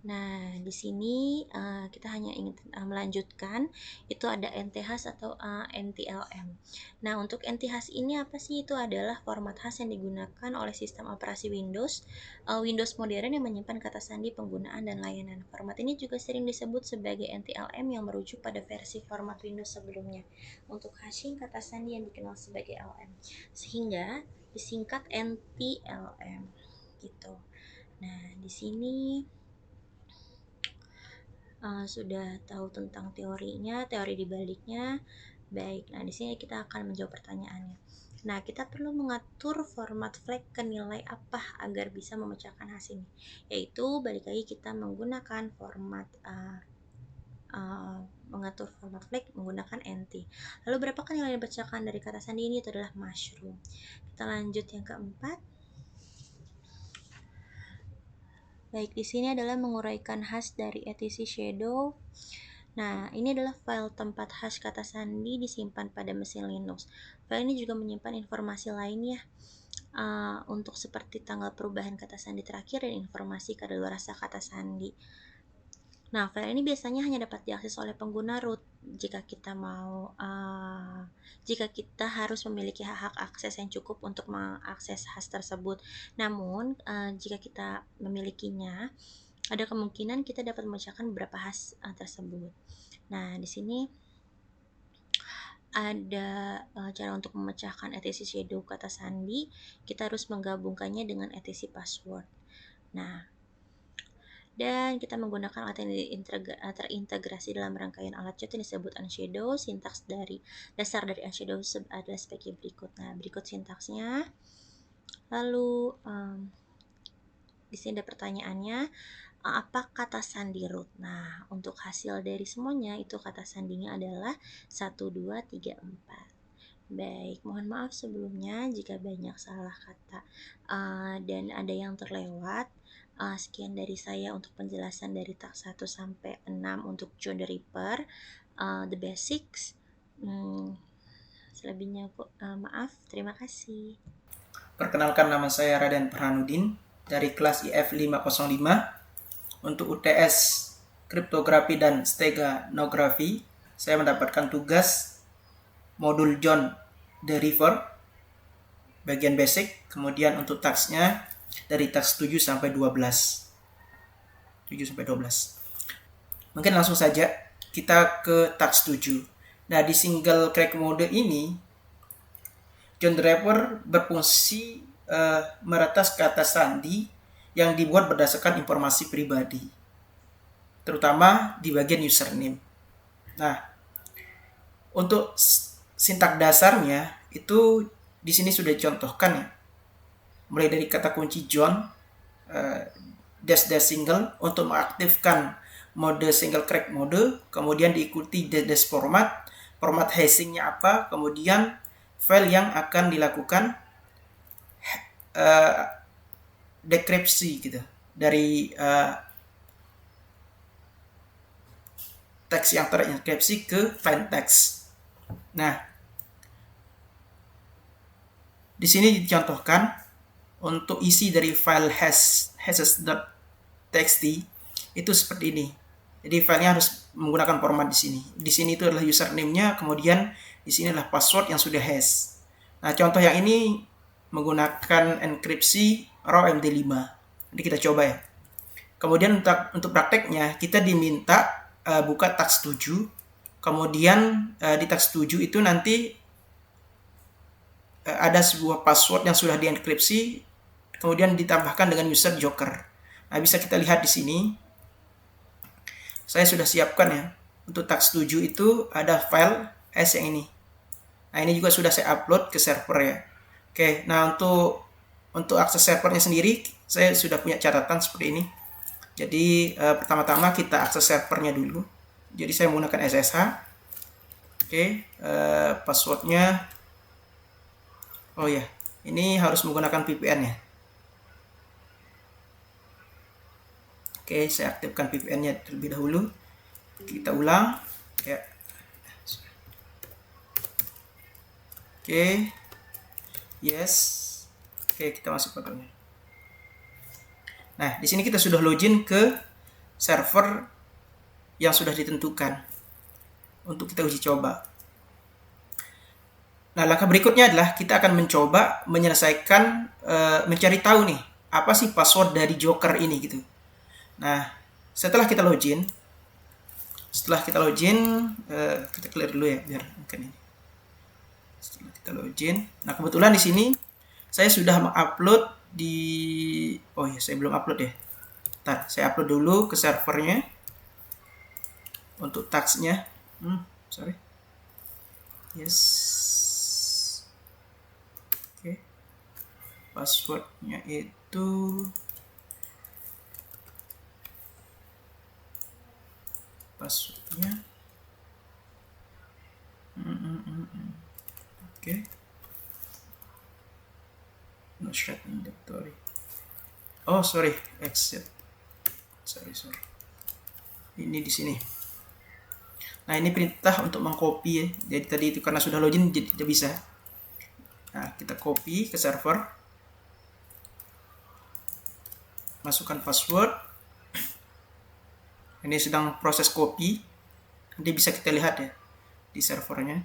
Nah, di sini kita hanya ingin melanjutkan, itu ada NT-hash atau NTLM. Nah, untuk NT-hash ini apa sih? Itu adalah format hash yang digunakan oleh sistem operasi Windows, Windows modern yang menyimpan kata sandi penggunaan dan layanan. Format ini juga sering disebut sebagai NTLM yang merujuk pada versi format Windows sebelumnya. Untuk hashing kata sandi yang dikenal sebagai LM, sehingga disingkat NTLM gitu. Nah, di sini sudah tahu tentang teorinya, teori dibaliknya. Baik, nah di sini kita akan menjawab pertanyaannya. Nah, kita perlu mengatur format flag ke nilai apa agar bisa memecahkan hasil ini? Yaitu balik lagi kita menggunakan format mengatur format flag menggunakan NT. Lalu berapakah nilai yang dibacakan dari kata sandi ini? Itu adalah mushroom. Kita lanjut yang keempat. Baik, di sini adalah menguraikan hash dari etc shadow. Nah, ini adalah file tempat hash kata sandi disimpan pada mesin Linux. File ini juga menyimpan informasi lainnya untuk seperti tanggal perubahan kata sandi terakhir dan informasi kadaluarsa kata sandi. Nah, file ini biasanya hanya dapat diakses oleh pengguna root jika kita harus memiliki hak akses yang cukup untuk mengakses hash tersebut. Namun, jika kita memilikinya, ada kemungkinan kita dapat memecahkan beberapa hash tersebut. Nah, di sini ada cara untuk memecahkan etc shadow kata sandi. Kita harus menggabungkannya dengan etc password. Nah, dan kita menggunakan alat yang terintegrasi dalam rangkaian alat cat yang disebut unshadow. Sintaks dari dasar dari unshadow adalah sebagai berikut. Nah, berikut sintaksnya. Lalu di sini ada pertanyaannya, apa kata sandi root? Nah, untuk hasil dari semuanya itu kata sandinya adalah 1, 2, 3, 4. Baik, mohon maaf sebelumnya jika banyak salah kata dan ada yang terlewat. Sekian dari saya untuk penjelasan dari taks 1 sampai 6 untuk John the Ripper, the basics. Selebihnya maaf, terima kasih. Perkenalkan, nama saya Raden Farhanudin dari kelas IF 505. Untuk UTS Kriptografi dan Steganografi, saya mendapatkan tugas modul John the Ripper bagian basic. Kemudian untuk taksnya dari taks 7 sampai 12. Mungkin langsung saja kita ke taks 7. Nah, di single crack mode ini John the Ripper berfungsi meretas kata sandi yang dibuat berdasarkan informasi pribadi, terutama di bagian username. Nah, untuk sintak dasarnya itu di sini sudah dicontohkan ya. Mulai dari kata kunci John, dash single untuk mengaktifkan mode single crack mode, kemudian diikuti dash format hashingnya apa, kemudian file yang akan dilakukan dekripsi gitu dari teks yang terenkripsi ke plain text. Nah, di sini dicontohkan untuk isi dari file hashes.txt itu seperti ini. Jadi filenya harus menggunakan format di sini. Di sini itu adalah username-nya, kemudian di sini adalah password yang sudah hash. Nah, contoh yang ini menggunakan enkripsi raw MD5. Jadi kita coba ya. Kemudian untuk prakteknya kita diminta buka taks 7. Kemudian di taks 7 itu nanti ada sebuah password yang sudah dienkripsi, kemudian ditambahkan dengan user joker. Nah, bisa kita lihat di sini. Saya sudah siapkan ya. Untuk taks 7 itu ada file hash yang ini. Nah, ini juga sudah saya upload ke server ya. Oke, nah untuk akses servernya sendiri saya sudah punya catatan seperti ini. Jadi pertama-tama kita akses servernya dulu. Jadi saya menggunakan SSH. Oke, passwordnya. Oh ya, ini harus menggunakan VPN ya. Oke, saya aktifkan VPN-nya terlebih dahulu. Kita ulang. Ya. Oke. Yes. Oke, kita masuk pakarnya. Nah, di sini kita sudah login ke server yang sudah ditentukan untuk kita uji coba. Nah, langkah berikutnya adalah kita akan mencoba menyelesaikan mencari tahu nih apa sih password dari Joker ini gitu. Nah, setelah kita login, kita clear dulu ya biar mungkin ini. Setelah kita login, nah kebetulan di sini saya sudah mengupload saya belum upload ya. Ntar saya upload dulu ke servernya untuk tagsnya. Sorry. Yes. Oke. Passwordnya itu Oke. No shut inventory. Oh, sorry, exit. Sorry. Ini di sini. Nah, ini perintah untuk mengcopy ya. Jadi tadi itu karena sudah login jadi tidak bisa. Nah, kita copy ke server. Masukkan password. Ini sedang proses copy. Nanti bisa kita lihat ya di servernya.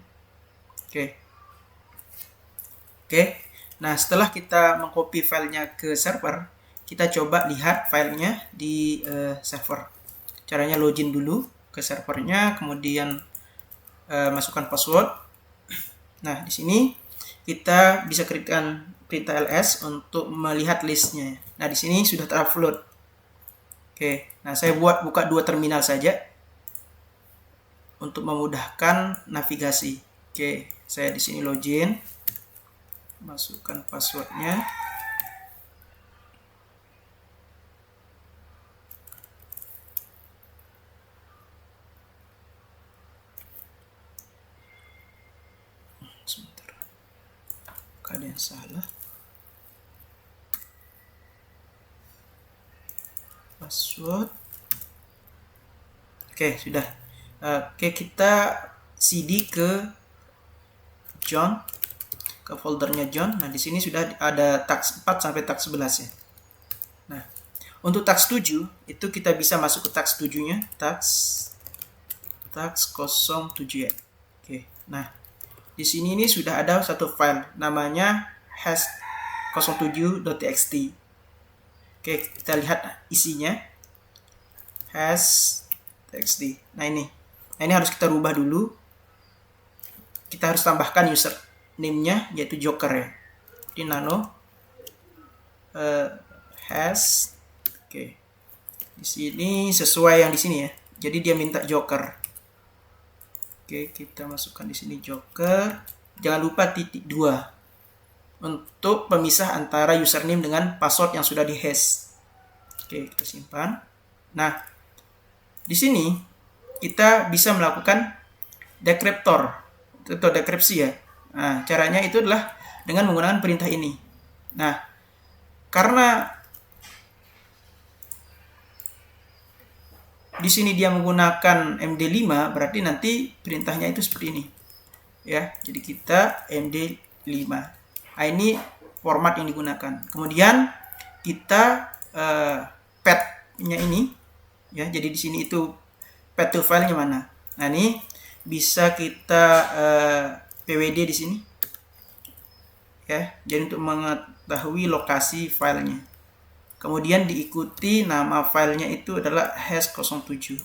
Oke. Nah, setelah kita mengcopy filenya ke server, kita coba lihat filenya di server. Caranya login dulu ke servernya, kemudian masukkan password. Nah, di sini kita bisa ketikkan perintah ls untuk melihat listnya. Nah, di sini sudah terupload. Oke, nah saya buka dua terminal saja untuk memudahkan navigasi. Oke, saya di sini login, masukkan passwordnya. Sebentar, ada yang salah. Password. Oke, sudah. Oke, kita cd ke John, ke foldernya John. Nah, di sini sudah ada tags 4 sampai tags 11 ya. Nah, untuk tags 7 itu kita bisa masuk ke tags 7-nya, tags 07 ya. Oke. Nah, di sini ini sudah ada satu file namanya hash07.txt. Oke, kita lihat isinya. Hash.txt. Nah, ini harus kita rubah dulu. Kita harus tambahkan username-nya yaitu Joker ya. Di nano hash. Oke. Di sini sesuai yang di sini ya. Jadi dia minta Joker. Oke, kita masukkan di sini Joker. Jangan lupa titik 2 untuk pemisah antara username dengan password yang sudah di hash. Oke, kita simpan. Nah, di sini kita bisa melakukan dekriptor atau dekripsi ya. Nah, caranya itu adalah dengan menggunakan perintah ini. Nah, karena di sini dia menggunakan MD5, berarti nanti perintahnya itu seperti ini. Ya, jadi kita MD5. Nah, ini format yang digunakan. Kemudian kita path-nya ini ya. Jadi di sini itu path to file-nya mana. Nah, ini bisa kita pwd di sini. Ya, jadi untuk mengetahui lokasi filenya. Kemudian diikuti nama filenya itu adalah hash07.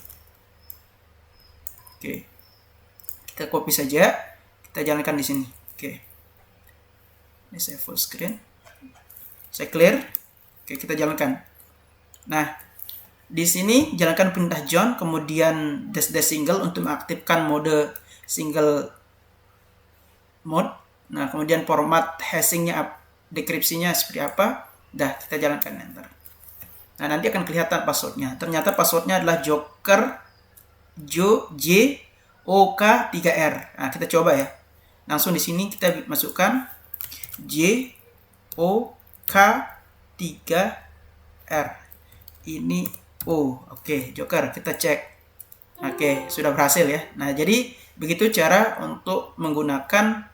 Oke. Kita copy saja, kita jalankan di sini. Oke. Ini saya full screen. Saya clear. Oke, kita jalankan. Nah, di sini jalankan perintah John, kemudian dash single untuk mengaktifkan mode single mode. Nah, kemudian format hashingnya, dekripsinya seperti apa. Dah, kita jalankan enter. Nah, nanti akan kelihatan passwordnya. Ternyata passwordnya adalah Joker JOK3R. Nah, kita coba ya. Langsung di sini kita masukkan JOK3R. Ini oke, Joker. Kita cek. Oke, sudah berhasil ya. Nah, jadi begitu cara untuk menggunakan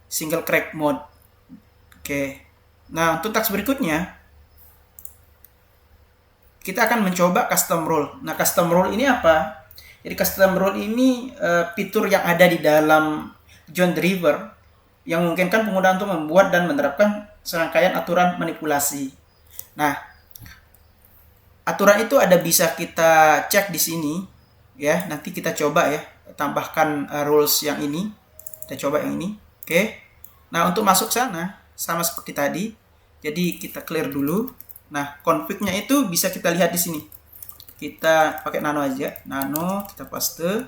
single crack mode. Oke. Nah, untuk task berikutnya kita akan mencoba custom role. Nah, custom role ini apa? Jadi custom role ini fitur yang ada di dalam John Driver yang memungkinkan pengguna untuk membuat dan menerapkan serangkaian aturan manipulasi. Nah, aturan itu ada bisa kita cek di sini ya. Nanti kita coba ya, tambahkan rules yang ini. Kita coba yang ini. Oke. Nah, untuk masuk sana sama seperti tadi. Jadi kita clear dulu. Nah, config-nya itu bisa kita lihat di sini. Kita pakai nano aja. Nano, kita paste.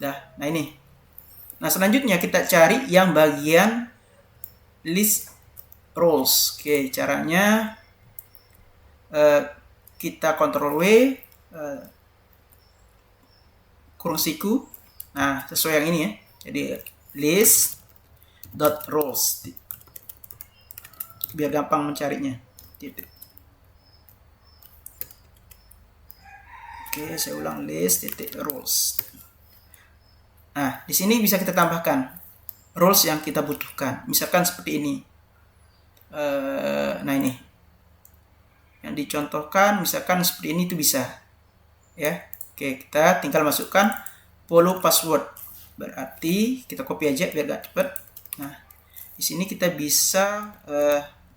Dah. Nah, ini. Nah, selanjutnya kita cari yang bagian list roles. Oke, caranya kita Ctrl W, kurung siku. Nah, sesuai yang ini ya. Jadi list dot roles. Biar gampang mencarinya. Titik. Oke, saya ulang, list titik roles. Nah, di sini bisa kita tambahkan roles yang kita butuhkan. Misalkan seperti ini. Nah, ini yang dicontohkan misalkan seperti ini, itu bisa ya. Oke, kita tinggal masukkan follow password. Berarti kita copy aja biar gak cepet. Nah, di sini kita bisa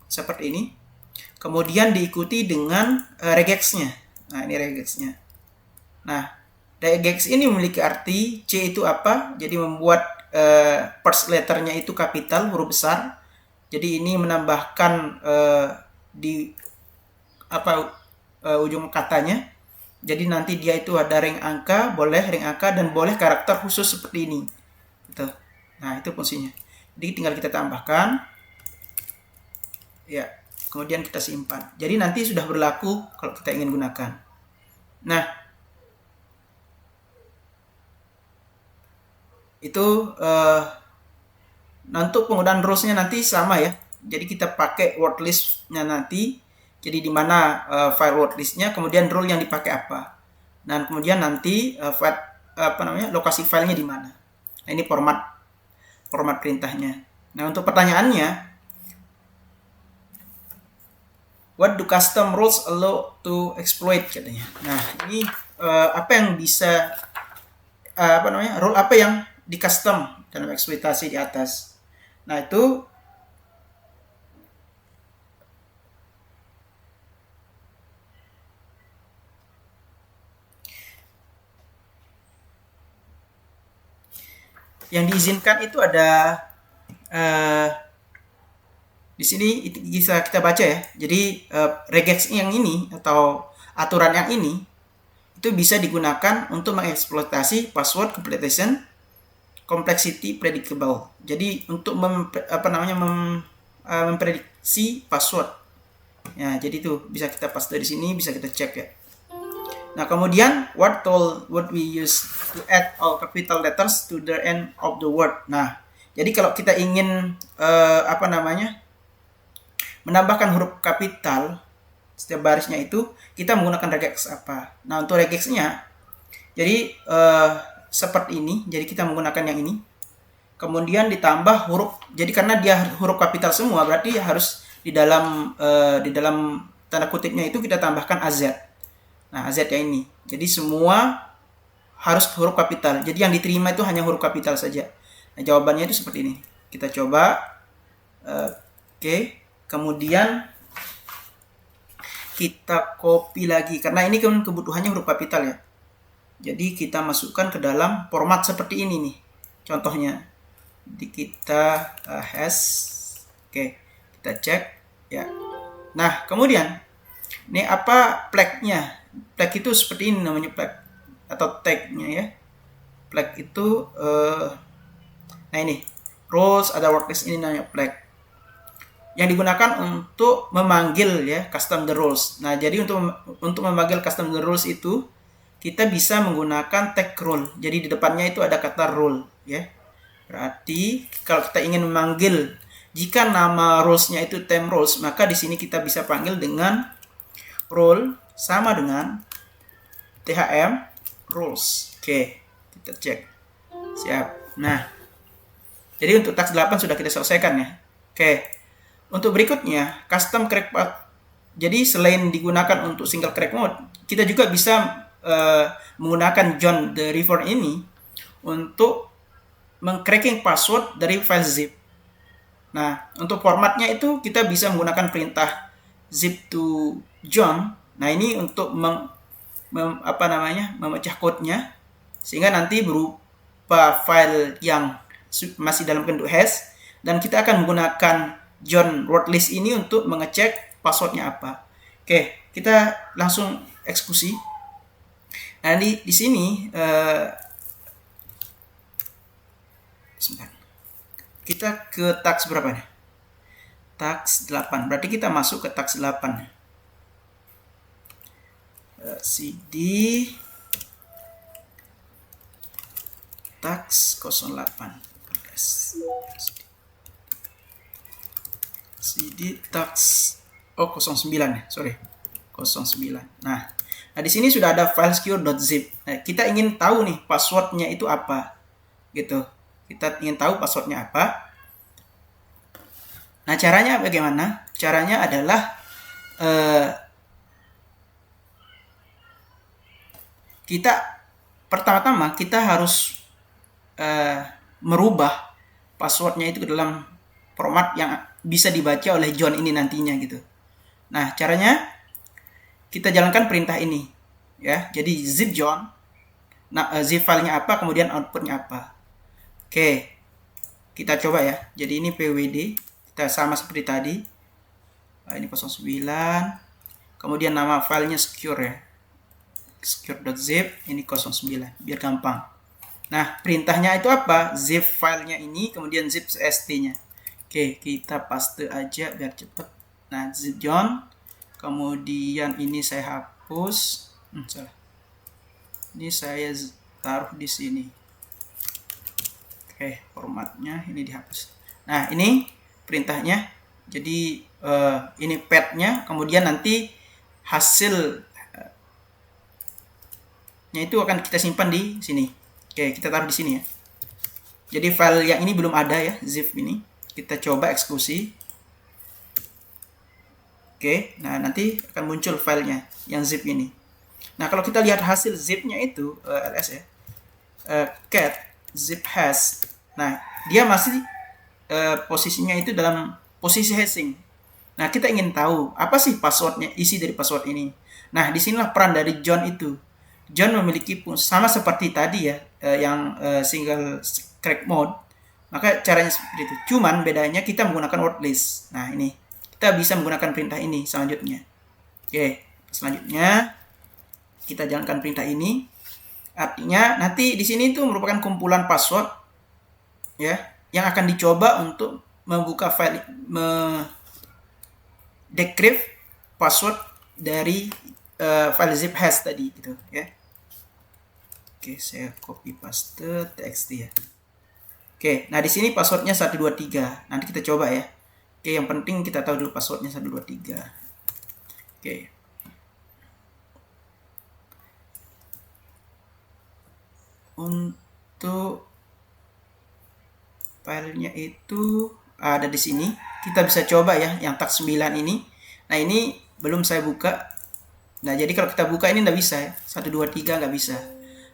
seperti ini. Kemudian diikuti dengan regexnya. Nah, ini regexnya. Nah, regex ini memiliki arti C itu apa? Jadi membuat first letternya itu kapital, huruf besar. Jadi ini menambahkan di ujung katanya. Jadi nanti dia itu ada ring angka, dan boleh karakter khusus seperti ini. Gitu. Nah, itu fungsinya. Jadi tinggal kita tambahkan. Ya, kemudian kita simpan. Jadi nanti sudah berlaku kalau kita ingin gunakan. Nah, itu untuk penggunaan rules-nya nanti sama ya. Jadi kita pakai word list-nya nanti. Jadi di mana file word list-nya, kemudian rule yang dipakai apa. Dan kemudian nanti lokasi filenya di mana. Nah, ini format perintahnya. Nah, untuk pertanyaannya, what do custom rules allow to exploit katanya. Nah, ini apa yang bisa rule apa yang di custom dalam eksploitasi di atas. Nah, itu yang diizinkan itu ada di sini bisa kita baca ya. Jadi regex yang ini atau aturan yang ini itu bisa digunakan untuk mengeksploitasi password completion complexity predictable. Jadi untuk memprediksi password. Ya, jadi itu bisa kita paste di sini, bisa kita cek ya. Nah, kemudian what tool would we use to add all capital letters to the end of the word. Nah, jadi kalau kita ingin menambahkan huruf kapital setiap barisnya itu, kita menggunakan regex apa. Nah, untuk regexnya jadi seperti ini. Jadi kita menggunakan yang ini. Kemudian ditambah huruf. Jadi karena dia huruf kapital semua, berarti harus di dalam tanda kutipnya itu kita tambahkan AZ. Nah, AZ yang ini. Jadi semua harus huruf kapital. Jadi yang diterima itu hanya huruf kapital saja. Nah, jawabannya itu seperti ini. Kita coba. Oke. Kemudian kita copy lagi. Karena ini kan kebutuhannya huruf kapital ya. Jadi kita masukkan ke dalam format seperti ini nih. Contohnya. Jadi kita hash. Oke. Kita cek. Ya. Nah, kemudian. Ini apa flag-nya? Flag itu seperti ini namanya flag. Atau tag-nya ya. Flag itu. Nah ini. Roles ada word list ini namanya flag. Yang digunakan untuk memanggil ya custom the rules. Nah, jadi untuk memanggil custom the rules itu kita bisa menggunakan tag rule. Jadi di depannya itu ada kata rule ya. Berarti kalau kita ingin memanggil jika nama rules-nya itu temp rules, maka di sini kita bisa panggil dengan rule sama dengan thm rules. Oke, kita cek. Siap. Nah, jadi untuk task 8 sudah kita selesaikan ya. Oke. Untuk berikutnya, custom crack path jadi selain digunakan untuk single crack mode, kita juga bisa menggunakan John the Ripper ini untuk mengcracking password dari file zip. Nah, untuk formatnya itu kita bisa menggunakan perintah zip to John. Nah, ini untuk memecah code-nya sehingga nanti berupa file yang masih dalam bentuk hash, dan kita akan menggunakan John word list ini untuk mengecek passwordnya apa. Oke, kita langsung eksekusi. Nah, di sini sebentar. Kita ke task berapa nih? Task 8. Berarti kita masuk ke task 8. CD task 08. CD task 09 ya, sorry. 09. Nah, di sini sudah ada file secure.zip. Nah, kita ingin tahu nih passwordnya itu apa, gitu. Kita ingin tahu passwordnya apa. Nah, caranya bagaimana? Caranya adalah kita pertama-tama kita harus merubah passwordnya itu ke dalam format yang bisa dibaca oleh John ini nantinya, gitu. Nah, caranya kita jalankan perintah ini, ya. Jadi zip John, nah zip filenya apa, kemudian outputnya apa. Oke, kita coba ya. Jadi ini pwd, kita sama seperti tadi. Ini 09, kemudian nama filenya secure ya, secure.zip, ini 09, biar gampang. Nah, perintahnya itu apa? Zip filenya ini, kemudian zip st-nya. Oke, kita paste aja biar cepat. Nah, zip John, kemudian ini saya hapus. Salah. Ini saya taruh di sini. Oke, formatnya ini dihapus. Nah, ini perintahnya. Jadi ini path-nya, kemudian nanti hasilnya itu akan kita simpan di sini. Oke, kita taruh di sini ya. Jadi file yang ini belum ada ya, zip ini. Kita coba eksekusi. Oke, nah nanti akan muncul filenya yang zip ini. Nah, kalau kita lihat hasil zipnya itu ls ya, cat zip hash. Nah, dia masih posisinya itu dalam posisi hashing. Nah, kita ingin tahu apa sih passwordnya, isi dari password ini. Nah, disinilah peran dari John itu. John memiliki sama seperti tadi ya, yang single crack mode. Maka caranya seperti itu. Cuman bedanya kita menggunakan word list. Nah, ini kita bisa menggunakan perintah ini selanjutnya. Oke, selanjutnya kita jalankan perintah ini. Artinya nanti di sini itu merupakan kumpulan password ya yang akan dicoba untuk membuka file, decrypt password dari file zip hash tadi, gitu ya. Oke, saya copy paste txt ya. Oke, nah di sini passwordnya 123. Nanti kita coba ya. Oke, yang penting kita tahu dulu passwordnya 123. Oke. Untuk filenya itu ada di sini. Kita bisa coba ya, yang tag 9 ini. Nah, ini belum saya buka. Nah, jadi kalau kita buka ini nggak bisa ya. 123 nggak bisa.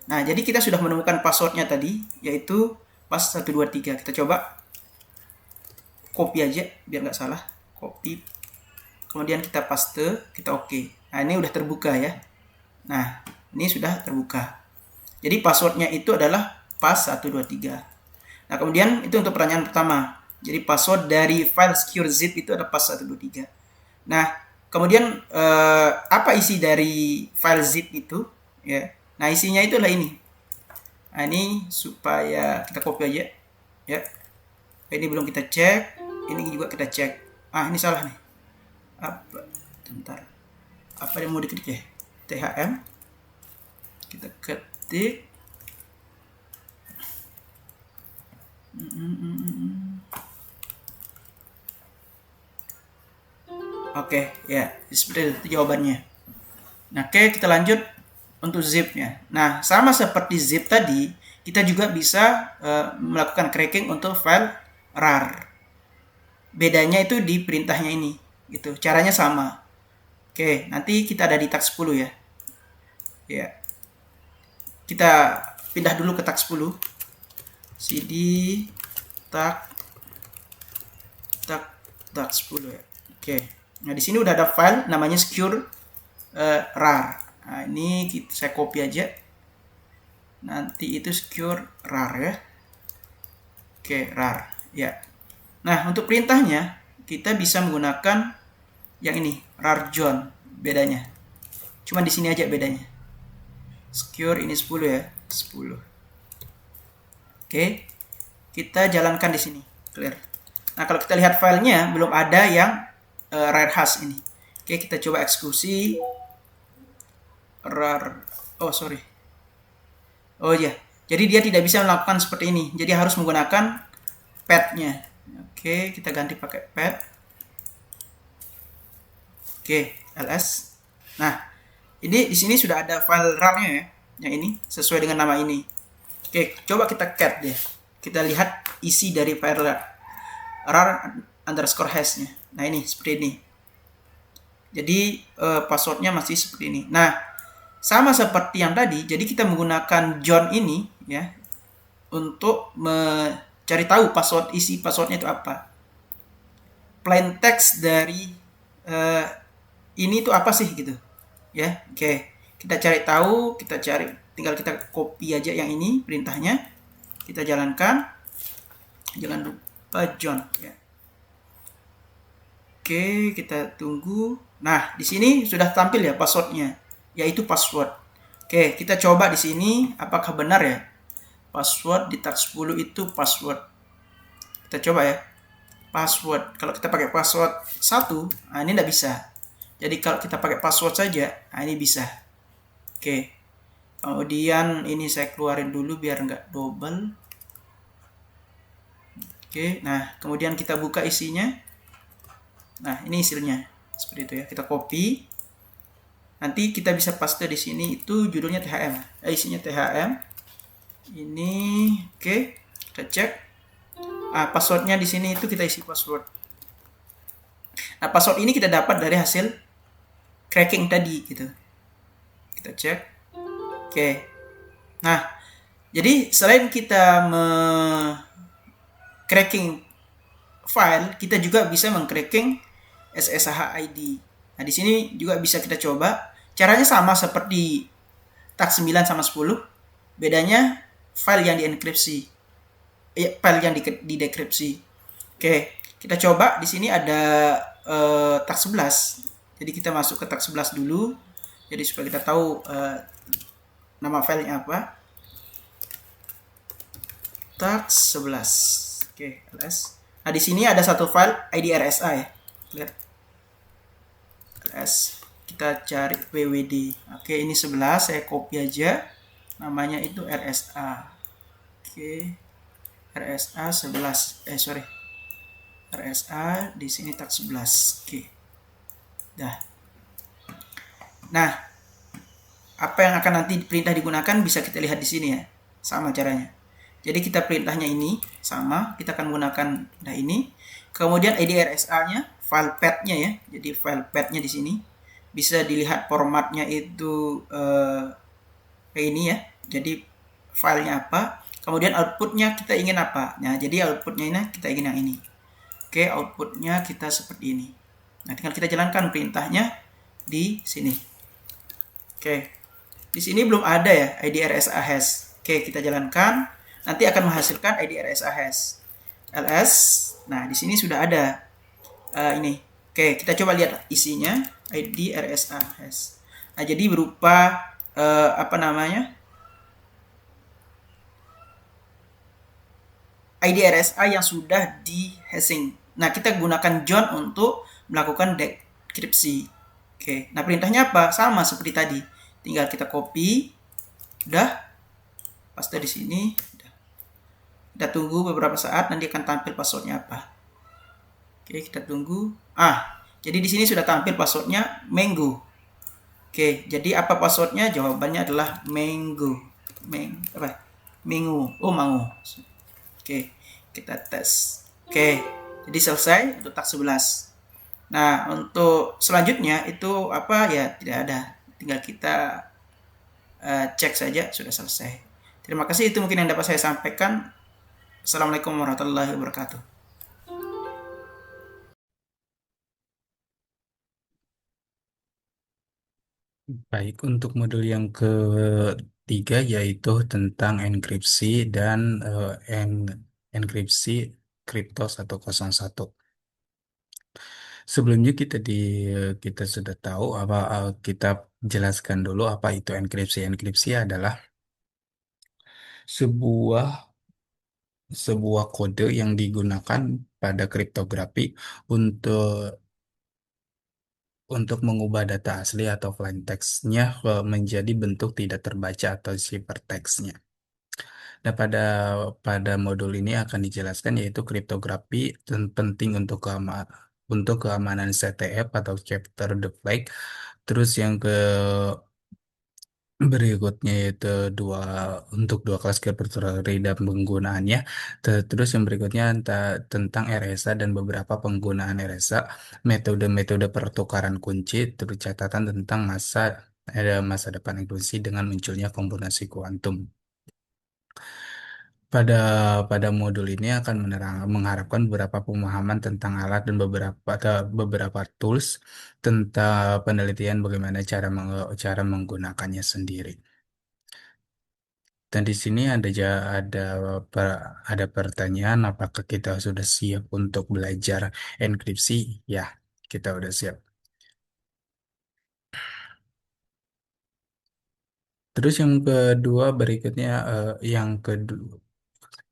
Nah, jadi kita sudah menemukan passwordnya tadi, yaitu pas 123. Kita coba copy aja biar nggak salah. Copy. Kemudian kita paste, kita oke. Nah, ini udah terbuka ya. Nah, ini sudah terbuka. Jadi passwordnya itu adalah pas 123. Nah, kemudian itu untuk pertanyaan pertama. Jadi password dari file secure zip itu adalah pas 123. Nah, kemudian apa isi dari file zip itu? Ya. Nah, isinya itu adalah ini. Nah, ini supaya kita copy aja. Ya. Ini belum kita cek. Ini juga kita cek. Ah, ini salah nih. Apa? Bentar. Apa yang mau diketik ya? THM. Kita ketik. Oke, ya, seperti itu jawabannya. Nah, oke, kita lanjut untuk zipnya. Nah, sama seperti zip tadi, kita juga bisa melakukan cracking untuk file rar. Bedanya itu di perintahnya ini, gitu. Caranya sama. Oke, nanti kita ada di tag 10 ya. Ya. Kita pindah dulu ke tag 10. cd tag 10 ya. Oke. Nah, di sini udah ada file namanya secure rar. Nah, ini saya copy aja. Nanti itu secure rar ya. Oke, rar. Ya. Nah, untuk perintahnya kita bisa menggunakan yang ini, rar John. Bedanya. Cuma di sini aja bedanya. Secure ini 10 ya, 10. Oke. Kita jalankan di sini. Clear. Nah, kalau kita lihat filenya belum ada yang rar hash ini. Oke, kita coba eksekusi rar. Oh, sorry. Oh ya. Jadi dia tidak bisa melakukan seperti ini. Jadi harus menggunakan pad-nya. Oke, kita ganti pakai pad. Oke, ls. Nah, ini di sini sudah ada file rar-nya ya. Yang ini sesuai dengan nama ini. Oke, coba kita cat deh. Kita lihat isi dari file rar_hash-nya. Nah, ini seperti ini. Jadi passwordnya masih seperti ini. Nah, sama seperti yang tadi. Jadi kita menggunakan John ini ya untuk mencari tahu isi passwordnya itu apa. Plain text dari ini itu apa sih gitu. Ya, oke. Kita cari tahu, tinggal kita copy aja yang ini perintahnya. Kita jalankan. Jangan lupa John ya. Oke, kita tunggu. Nah, di sini sudah tampil ya passwordnya, yaitu password. Oke, kita coba di sini apakah benar ya. Password di tag 10 itu password. Kita coba ya. Password. Kalau kita pakai password 1, nah ini tidak bisa. Jadi kalau kita pakai password saja, nah ini bisa. Oke. Kemudian ini saya keluarin dulu biar nggak double. Oke, nah kemudian kita buka isinya. Nah, ini hasilnya. Seperti itu ya. Kita copy. Nanti kita bisa paste di sini itu judulnya THM. Isinya THM. Ini oke. Kita cek. Nah, passwordnya di sini itu kita isi password. Nah, password ini kita dapat dari hasil cracking tadi gitu. Kita cek. Oke. Nah, jadi selain kita cracking file, kita juga bisa mengcracking SSH ID. Nah, di sini juga bisa kita coba. Caranya sama seperti tag 9 sama 10. Bedanya file yang dienkripsi. File yang didekripsi. Oke, kita coba. Di sini ada tag 11. Jadi kita masuk ke tag 11 dulu. Jadi supaya kita tahu nama filenya apa. Tag 11. Oke, ls. Nah, di sini ada satu file ID RSA ya. Lihat. ls. Kita cari wwd. Oke, ini 11, saya copy aja. Namanya itu RSA. Oke. RSA 11. RSA di sini tag 11. Oke. Dah. Nah, apa yang akan nanti perintah digunakan bisa kita lihat di sini ya. Sama caranya. Jadi kita perintahnya ini sama, kita akan menggunakan ini. Kemudian ID RSA-nya, file path-nya ya. Jadi file path-nya di sini bisa dilihat formatnya itu kayak ini ya. Jadi filenya apa? Kemudian outputnya kita ingin apa? Nah, jadi outputnya ini kita ingin yang ini. Oke, outputnya kita seperti ini. Nah, tinggal kita jalankan perintahnya di sini. Oke, di sini belum ada ya ID RSA hash. Oke, kita jalankan. Nanti akan menghasilkan ID RSA hash. ls. Nah, di sini sudah ada ini. Oke, kita coba lihat isinya. ID RSA hash. Nah, jadi berupa ID RSA yang sudah di hashing. Nah, kita gunakan John untuk melakukan dekripsi. Oke, nah perintahnya apa? Sama seperti tadi. Tinggal kita copy. Udah. Paste di sini. Udah. Kita tunggu beberapa saat, nanti akan tampil passwordnya apa. Oke, kita tunggu. Jadi di sini sudah tampil passwordnya Mango. Oke, jadi apa passwordnya? Jawabannya adalah Mango. Mango. Oh, Mango. Oke, kita tes. Oke, jadi selesai untuk tag 11. Nah, untuk selanjutnya itu apa ya tidak ada. Tinggal kita cek saja sudah selesai. Terima kasih, itu mungkin yang dapat saya sampaikan. Assalamualaikum warahmatullahi wabarakatuh. Baik, untuk modul yang ketiga yaitu tentang enkripsi dan enkripsi kripto 101. Sebelumnya kita sudah tahu kita jelaskan dulu apa itu enkripsi. Enkripsi adalah sebuah sebuah kode yang digunakan pada kriptografi untuk mengubah data asli atau plain text-nya menjadi bentuk tidak terbaca atau ciphertext-nya. Nah, pada modul ini akan dijelaskan yaitu kriptografi dan penting untuk keamanan CTF atau Chapter the Flag. Terus yang berikutnya yaitu dua kelas repertory dan penggunaannya. Terus yang berikutnya tentang RSA dan beberapa penggunaan RSA, metode-metode pertukaran kunci, terus catatan tentang masa depan inklusi dengan munculnya kombinasi kuantum. Pada pada modul ini akan mengharapkan beberapa pemahaman tentang alat dan beberapa tools tentang penelitian bagaimana cara menggunakannya sendiri. Dan di sini ada pertanyaan, apakah kita sudah siap untuk belajar enkripsi? Ya, kita udah siap. Terus yang kedua berikutnya yang kedua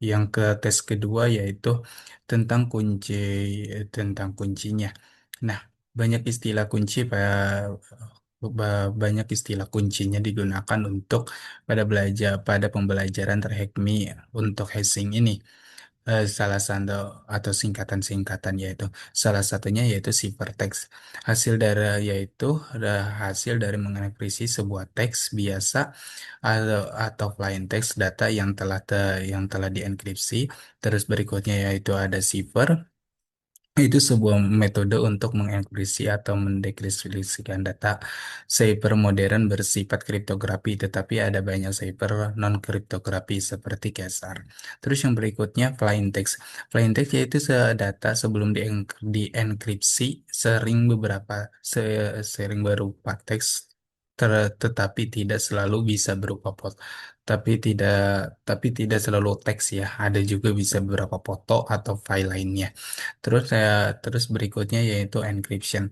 yang ke tes kedua yaitu tentang tentang kuncinya. Nah, banyak istilah kunci banyak istilah kuncinya digunakan untuk pada pembelajaran Terhekmi untuk hashing ini. Salah satu atau singkatan-singkatan yaitu salah satunya yaitu ciphertext. Yaitu hasil dari mengekripsi sebuah teks biasa atau plain text data yang telah dienkripsi. Terus berikutnya yaitu ada cipher. Itu sebuah metode untuk mengenkripsi atau mendekripsikan data. Cipher modern bersifat kriptografi, tetapi ada banyak cipher non-kriptografi seperti Kesar. Terus yang berikutnya plain text. Plain text yaitu data sebelum dienkripsi sering berupa teks tetapi tidak selalu bisa berupa tapi tidak tidak selalu teks ya. Ada juga bisa beberapa foto atau file lainnya. Terus berikutnya yaitu encryption.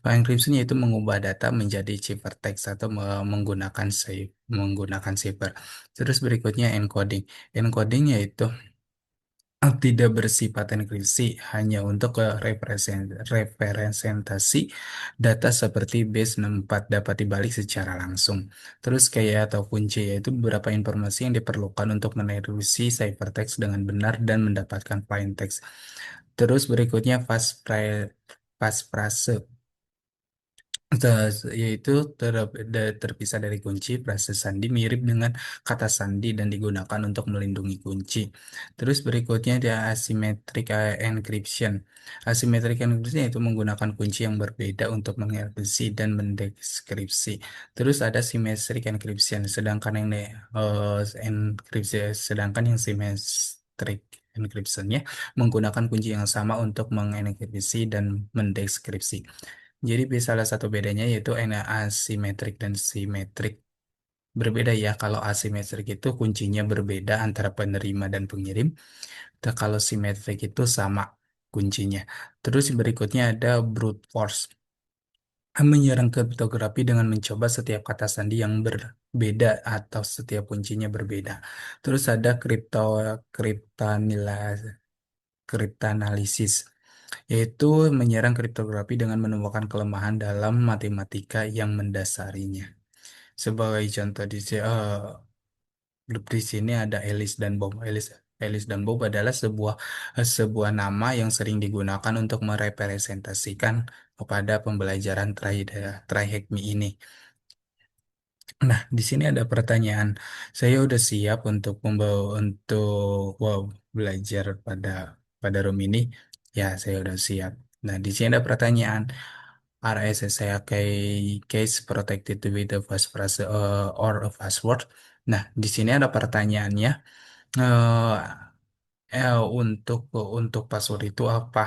Encryption yaitu mengubah data menjadi ciphertext atau menggunakan cipher. Terus berikutnya encoding. Encoding yaitu tidak bersifat enkripsi, hanya untuk representasi data seperti base 64 dapat dibalik secara langsung. Terus kayak atau kunci yaitu beberapa informasi yang diperlukan untuk menerusi ciphertext dengan benar dan mendapatkan plain text. Terus berikutnya pasfrase. Yaitu terpisah dari kunci. Frase sandi mirip dengan kata sandi dan digunakan untuk melindungi kunci. Terus berikutnya ada asymmetric encryption. Asymmetric encryption itu menggunakan kunci yang berbeda untuk mengenkripsi dan mendeskripsi. Terus ada symmetric encryption, sedangkan yang symmetric encryptionnya menggunakan kunci yang sama untuk mengenkripsi dan mendeskripsi. Jadi salah satu bedanya yaitu asimetrik dan simetrik. Berbeda ya, kalau asimetrik itu kuncinya berbeda antara penerima dan pengirim. Kalau simetrik itu sama kuncinya. Terus berikutnya ada brute force. Menyerang kriptografi dengan mencoba setiap kata sandi yang berbeda atau setiap kuncinya berbeda. Terus ada kriptanalisis, yaitu menyerang kriptografi dengan menemukan kelemahan dalam matematika yang mendasarinya. Sebagai contoh di sini ada Alice dan Bob. Alice dan Bob adalah sebuah nama yang sering digunakan untuk merepresentasikan kepada pembelajaran Trihekmi ini. Nah, di sini ada pertanyaan. Saya udah siap untuk belajar pada room ini. Ya, saya udah siap. Nah, di sini ada pertanyaan. Are SSH case protected with a passphrase or a password? Nah, di sini ada pertanyaannya. eh untuk password itu apa?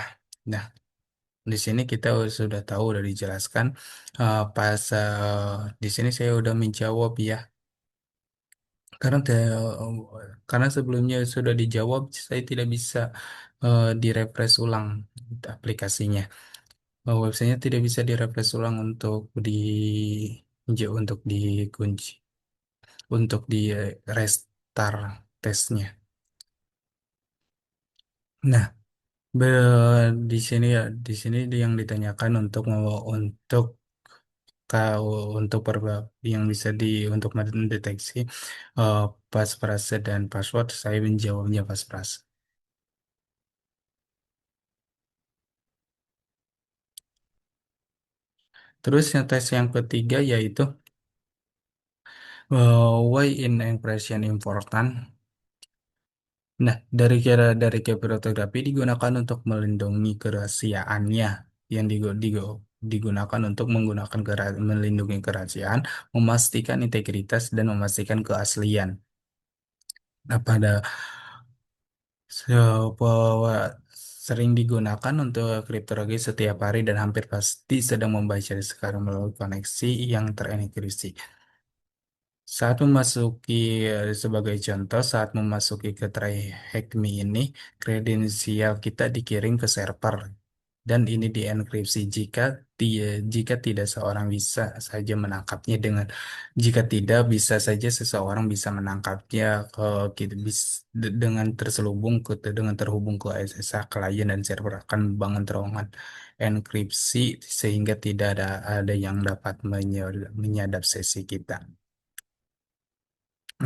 Nah, di sini kita sudah tahu, udah dijelaskan. Di sini saya udah menjawab ya. Karena karena sebelumnya sudah dijawab, saya tidak bisa direfresh ulang aplikasinya. Websitenya tidak bisa direfresh ulang untuk dikunci, untuk di restart tesnya. Nah, di sini ya, di sini yang ditanyakan untuk kau untuk yang bisa untuk mendeteksi eh, passphrase dan password, saya menjawabnya passphrase. Terus yang tes yang ketiga yaitu why in encryption important? Nah, dari kriptografi digunakan untuk melindungi kerahasiaannya, yang digunakan untuk melindungi kerahasiaan, memastikan integritas dan memastikan keaslian. Nah, bahwa sering digunakan untuk kriptografi setiap hari dan hampir pasti sedang membaca sekarang melalui koneksi yang terenkripsi. Sebagai contoh, saat memasuki ke tray Hackme ini, kredensial kita dikirim ke server dan ini dienkripsi jika tidak seorang bisa saja menangkapnya jika tidak bisa saja seseorang bisa menangkapnya kita dengan terhubung ke SSH klien dan server akan membangun terowongan enkripsi sehingga tidak ada yang dapat menyadap sesi kita.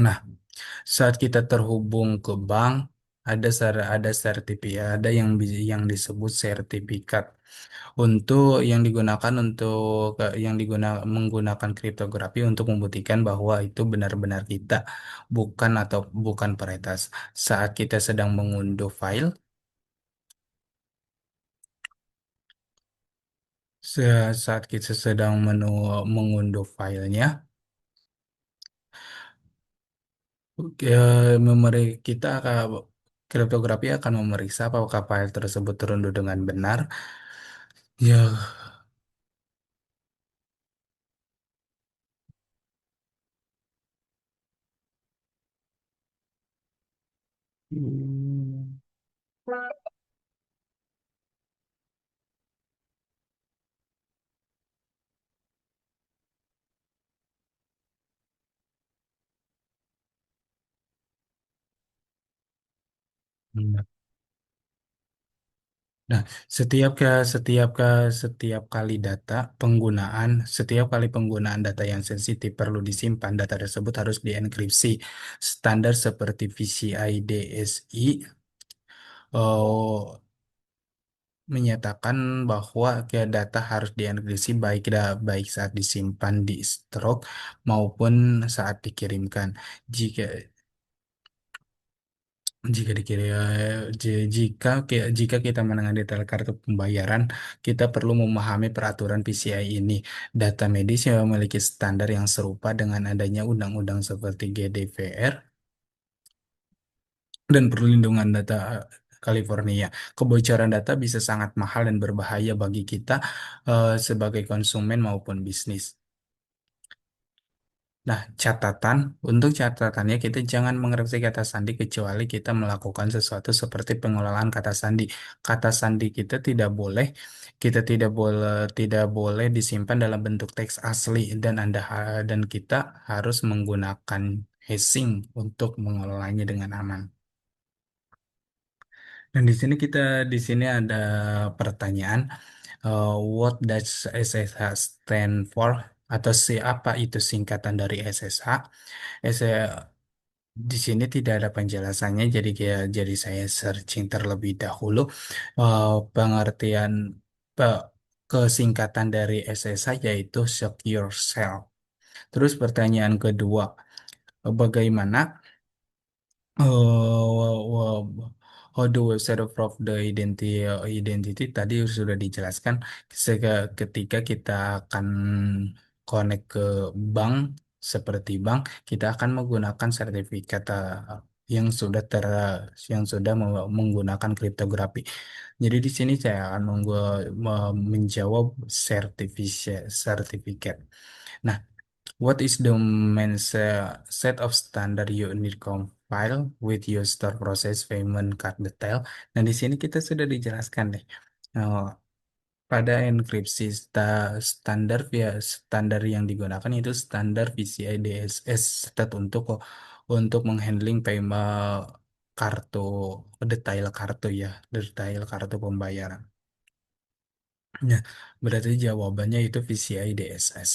Nah, saat kita terhubung ke bank, ada yang disebut sertifikat yang digunakan menggunakan kriptografi untuk membuktikan bahwa itu benar-benar kita, bukan peretas. Saat kita sedang mengunduh file, saat kita sedang mengunduh filenya, memeri kita kriptografi akan memeriksa apakah file tersebut terunduh dengan benar. Ya, hmm, nah, setiap kali penggunaan data yang sensitif perlu disimpan, data tersebut harus dienkripsi. Standar seperti PCI DSI oh, menyatakan bahwa data harus dienkripsi baik saat disimpan di stroke maupun saat dikirimkan. Jika Jika dikira jika kita menangani detail kartu pembayaran, kita perlu memahami peraturan PCI ini. Data medis yang memiliki standar yang serupa dengan adanya undang-undang seperti GDPR dan perlindungan data California. Kebocoran data bisa sangat mahal dan berbahaya bagi kita sebagai konsumen maupun bisnis. Nah, untuk catatannya kita jangan mengerti kata sandi kecuali kita melakukan sesuatu seperti pengelolaan kata sandi. Kata sandi kita tidak boleh disimpan dalam bentuk teks asli dan kita harus menggunakan hashing untuk mengelolanya dengan aman. Dan di sini ada pertanyaan, what does SSH stand for? Atau apa itu singkatan dari SSH? Di sini tidak ada penjelasannya, jadi saya searching terlebih dahulu. Pengertian pe- kesingkatan dari SSH yaitu Secure Shell. Terus pertanyaan kedua, bagaimana Oh, the website of the identity tadi sudah dijelaskan. Ketika kita akan connect ke bank, seperti bank, kita akan menggunakan sertifikat yang sudah yang sudah menggunakan kriptografi. Jadi di sini saya akan menjawab sertifikat. Nah, what is the main set of standard you need compile with your store process payment card detail? Nah, di sini kita sudah dijelaskan deh. Oh, pada enkripsi standar via standar yang digunakan itu standar PCI DSS stat untuk menghandling payment kartu detail kartu pembayaran. Nah, berarti jawabannya itu PCI DSS.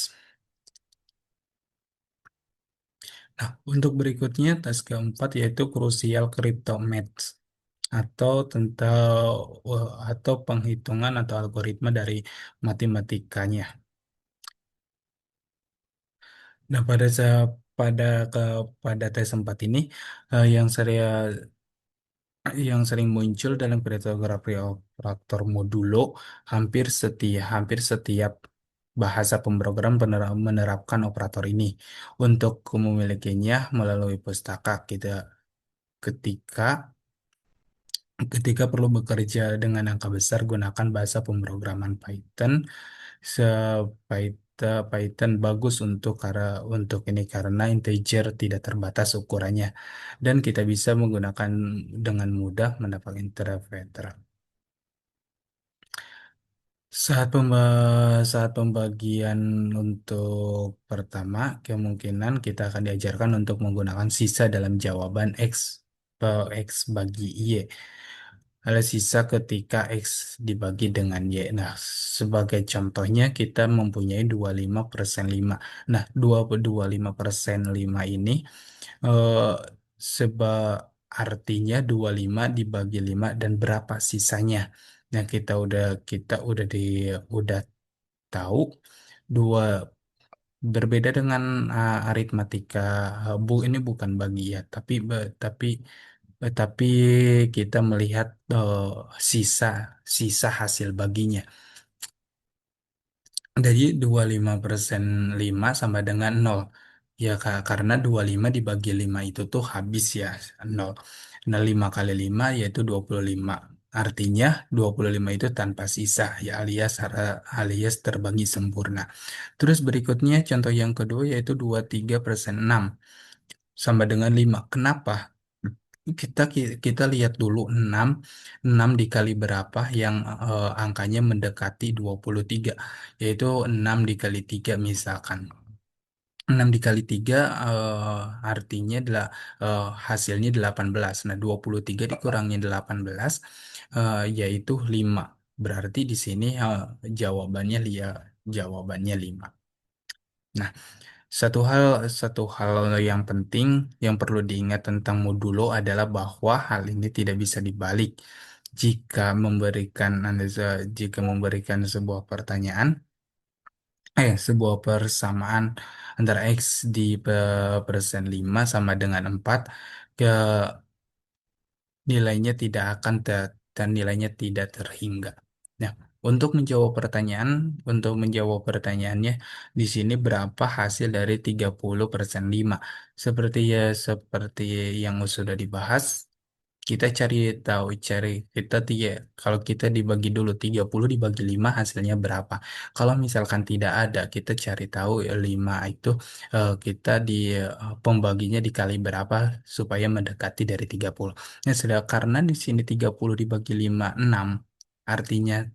Nah, untuk berikutnya tes keempat yaitu krusial crypto math atau tentang atau penghitungan atau algoritma dari matematikanya. Nah, pada pada tes 4 ini yang sering muncul dalam kriptografi operator modulo hampir setiap bahasa pemrogram menerapkan operator ini. Untuk memilikinya melalui pustaka kita ketika ketika perlu bekerja dengan angka besar, gunakan bahasa pemrograman Python. Python bagus untuk ini karena integer tidak terbatas ukurannya dan kita bisa menggunakan dengan mudah mendapat interpreter. Saat pembagian untuk pertama, kemungkinan kita akan diajarkan untuk menggunakan sisa dalam jawaban X bagi Y. Ada sisa ketika X dibagi dengan Y. Nah, sebagai contohnya kita mempunyai 25/5. Nah, 25/5 ini eh, seba artinya 25 dibagi 5 dan berapa sisanya. Nah, udah tahu dua berbeda dengan aritmatika. Ini bukan bagi ya, tapi kita melihat sisa sisa hasil baginya. Jadi 25/5 sama dengan nol. Ya, karena 25 dibagi 5 itu tuh habis ya, nol. Nah, 5 kali 5 yaitu 25. Artinya 25 itu tanpa sisa, ya alias terbagi sempurna. Terus berikutnya contoh yang kedua yaitu 23/6 sama dengan 5. Kenapa? Kita lihat dulu 6 dikali berapa yang angkanya mendekati 23, yaitu 6 dikali 3 misalkan. 6 dikali 3 artinya hasilnya 18. Nah, 23 dikurangi 18 yaitu 5. Berarti di sini jawabannya 5. Nah, satu hal yang penting yang perlu diingat tentang modulo adalah bahwa hal ini tidak bisa dibalik. Jika memberikan sebuah persamaan antara X di persen 5 sama dengan 4, ke nilainya tidak akan dan nilainya tidak terhingga. Nah, untuk menjawab pertanyaannya, di sini berapa hasil dari 30/5? Seperti yang sudah dibahas, kita kalau kita dibagi dulu 30 dibagi 5 hasilnya berapa. Kalau misalkan tidak ada, kita cari tahu 5 itu kita pembaginya dikali berapa supaya mendekati dari 30. Nah, karena di sini 30 dibagi 5 6, artinya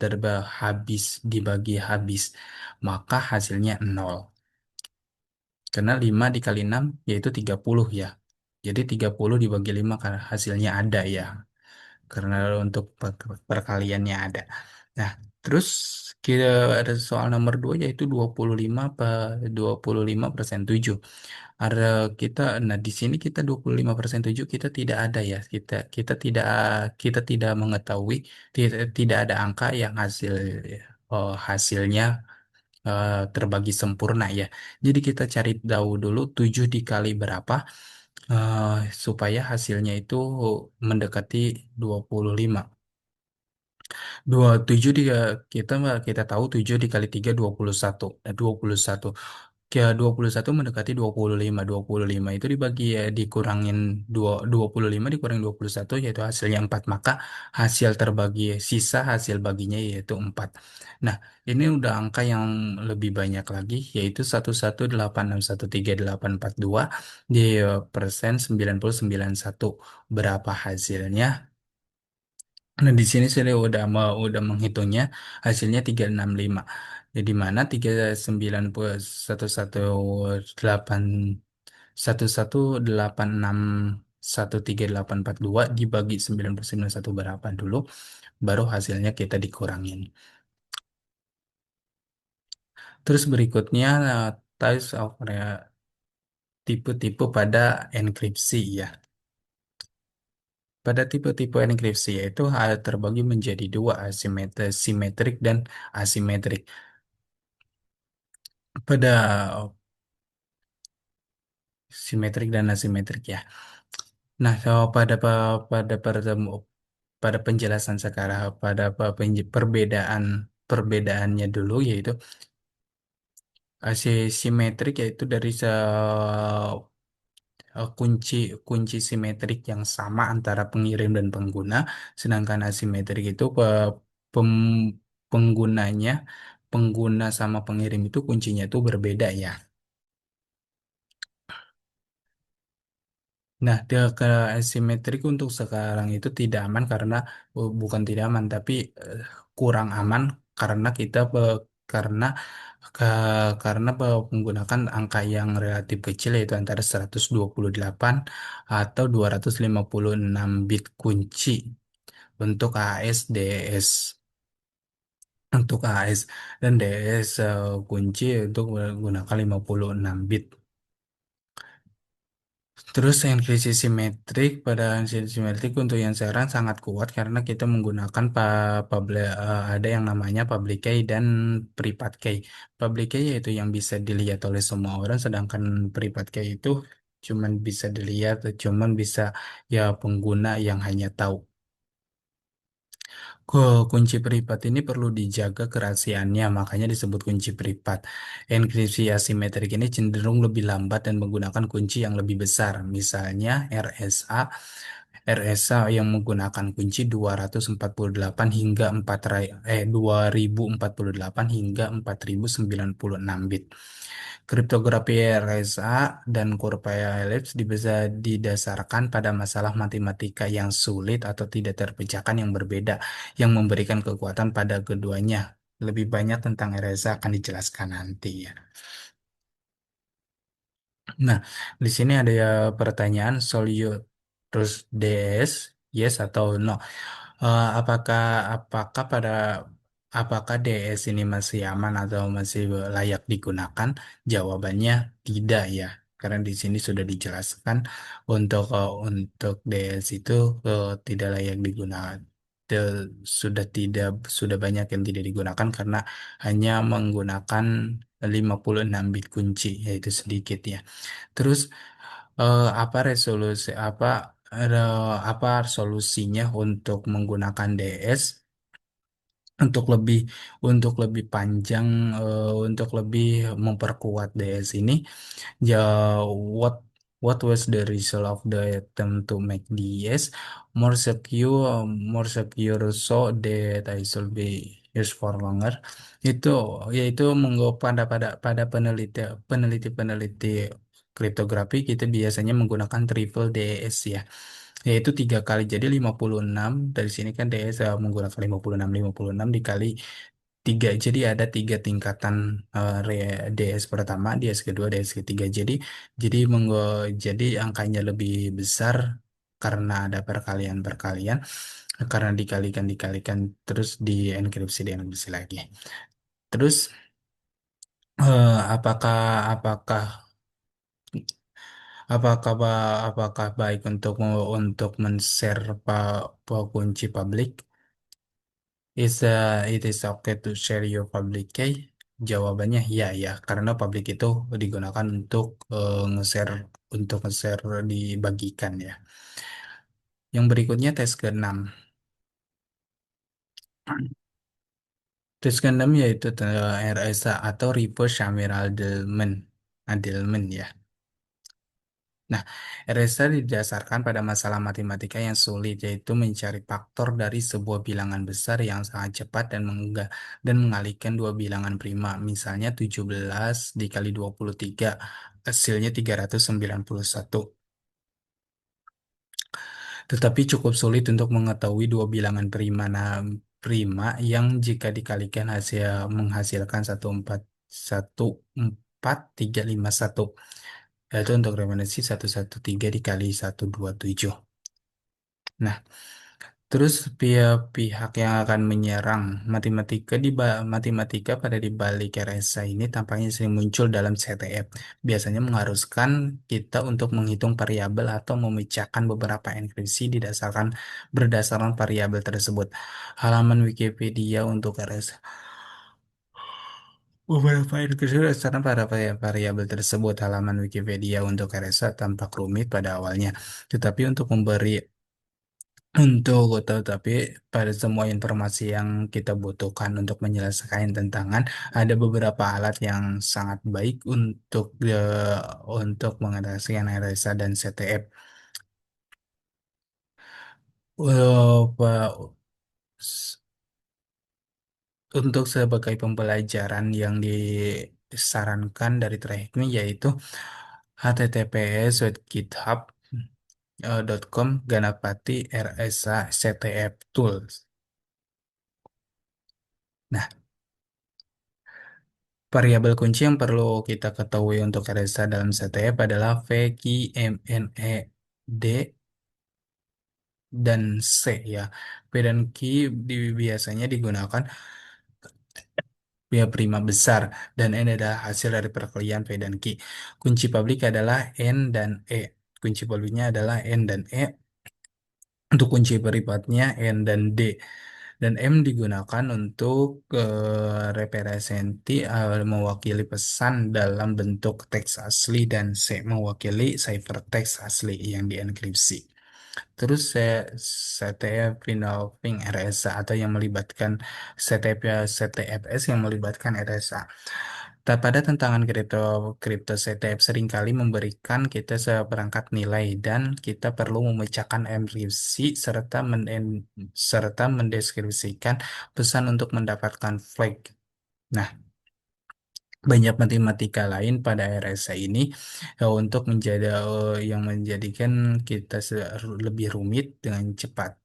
habis dibagi habis, maka hasilnya 0. Karena 5 dikali 6 yaitu 30 ya. Jadi 30 dibagi 5 karena hasilnya ada ya, karena untuk perkaliannya ada. Nah, terus kita ada soal nomor 2 yaitu 25/7. Ada kita Nah, di sini kita 25/7 kita tidak ada ya. Kita tidak mengetahui, tidak ada angka yang hasilnya terbagi sempurna ya. Jadi kita cari tahu dulu 7 dikali berapa. supaya hasilnya itu mendekati 25. 27 dia kita tahu 7 dikali 3 21. 21. Ya 21 mendekati 25. 25 itu dibagi ya dikurangin 25 dikurangi 21 yaitu hasilnya 4. Maka hasil terbagi sisa hasil baginya yaitu 4. Nah, ini udah angka yang lebih banyak lagi yaitu 1186138842 di persen 99,1. Berapa hasilnya? Nah, di sini saya udah menghitungnya hasilnya 365. Jadi mana 39,11861186138613842 dibagi 99,1 berapa dulu, baru hasilnya kita dikurangin. Terus berikutnya types of tipe-tipe pada enkripsi ya. Pada tipe-tipe enkripsi yaitu terbagi menjadi dua, simetrik dan asimetrik. Pada simetrik dan asimetrik ya. Nah, kalau pada penjelasan sekarang pada perbedaannya dulu yaitu simetrik yaitu dari kunci kunci simetrik yang sama antara pengirim dan pengguna, sedangkan asimetrik itu penggunanya pengguna sama pengirim itu kuncinya itu berbeda ya. Nah, dia ke asimetrik untuk sekarang itu tidak aman karena bukan tidak aman, tapi kurang aman karena karena menggunakan angka yang relatif kecil yaitu antara 128 atau 256 bit kunci untuk AS, DS. Untuk AS dan DS kunci untuk menggunakan 56 bit. Terus enkripsi simetrik pada enkripsi simetrik untuk yang sekarang sangat kuat karena kita menggunakan ada yang namanya public key dan private key. Public key yaitu yang bisa dilihat oleh semua orang, sedangkan private key itu cuman bisa dilihat, cuman bisa ya pengguna yang hanya tahu. Kunci privat ini perlu dijaga kerahasiaannya, makanya disebut kunci privat. Enkripsi asimetrik ini cenderung lebih lambat dan menggunakan kunci yang lebih besar, misalnya RSA yang menggunakan kunci 248 hingga 2048 hingga 4096 bit. Kriptografi RSA dan kurva elips bisa didasarkan pada masalah matematika yang sulit atau tidak terpecahkan yang berbeda yang memberikan kekuatan pada keduanya. Lebih banyak tentang RSA akan dijelaskan nanti ya. Nah, di sini ada ya pertanyaan solute terus DS, yes atau no. Apakah apakah pada apakah DS ini masih aman atau masih layak digunakan? Jawabannya tidak ya. Karena di sini sudah dijelaskan untuk DS itu tidak layak digunakan. Sudah banyak yang tidak digunakan karena hanya menggunakan 56 bit kunci yaitu sedikit ya. Terus apa resolusi apa solusinya untuk menggunakan DS untuk lebih panjang, untuk lebih memperkuat DS ini? Ya, what what was the result of the attempt to make DS more secure so that I should be used for longer? Itu yaitu pada peneliti kriptografi kita biasanya menggunakan triple DS ya, yaitu 3 kali. Jadi 56 dari sini kan DS menggunakan 56 dikali 3. Jadi ada 3 tingkatan DS pertama, DS kedua, DS ketiga. Jadi angkanya lebih besar karena ada perkalian-perkalian, karena dikalikan terus dienkripsi lagi. Terus apakah apakah apakah baik untuk men-share kunci publik? It is okay to share your public key? Jawabannya ya ya, karena publik itu digunakan untuk nge-share untuk share dibagikan ya. Yang berikutnya tes ke-6. Tes ke-6 yaitu RSA atau Reverse Shamir Adelman ya. Nah, RSA didasarkan pada masalah matematika yang sulit, yaitu mencari faktor dari sebuah bilangan besar yang sangat cepat dan mengalihkan dua bilangan prima. Misalnya 17 dikali 23, hasilnya 391. Tetapi cukup sulit untuk mengetahui dua bilangan prima. Nah, prima yang jika dikalikan menghasilkan 1414351. Yaitu untuk referensi 113 dikali 127. Nah, terus pihak yang akan menyerang matematika pada dibalik RSA ini tampaknya sering muncul dalam CTF. Biasanya mengharuskan kita untuk menghitung variabel atau memecahkan beberapa enkripsi berdasarkan variabel tersebut. Halaman Wikipedia untuk RSA. Beberapa enkripsi berdasarkan pada variabel tersebut. Halaman Wikipedia untuk RSA tampak rumit pada awalnya, tetapi tetapi pada semua informasi yang kita butuhkan untuk menyelesaikan tantangan, ada beberapa alat yang sangat baik untuk mengatasi RSA dan CTF. S- Untuk sebagai pembelajaran yang disarankan dari Trahikmi yaitu https://github.com Ganapati RSA CTF Tools. Nah, variabel kunci yang perlu kita ketahui untuk RSA dalam CTF adalah V, Q, M, N, E, D, dan C ya. V dan Q biasanya digunakan prima besar dan N adalah hasil dari perkalian V dan Q. Kunci publik adalah N dan E. Kunci publiknya adalah N dan E. Untuk kunci privatnya N dan D. Dan M digunakan untuk representi mewakili pesan dalam bentuk teks asli dan C mewakili ciphertext asli yang dienkripsi. Terus CTF involving RSA atau yang melibatkan CTFS yang melibatkan RSA. Pada tantangan kripto CTF seringkali memberikan kita seperangkat nilai dan kita perlu memecahkan enkripsi serta mendeskripsikan pesan untuk mendapatkan flag. Nah, banyak matematika lain pada RSA ini yang menjadikan kita lebih rumit dengan cepat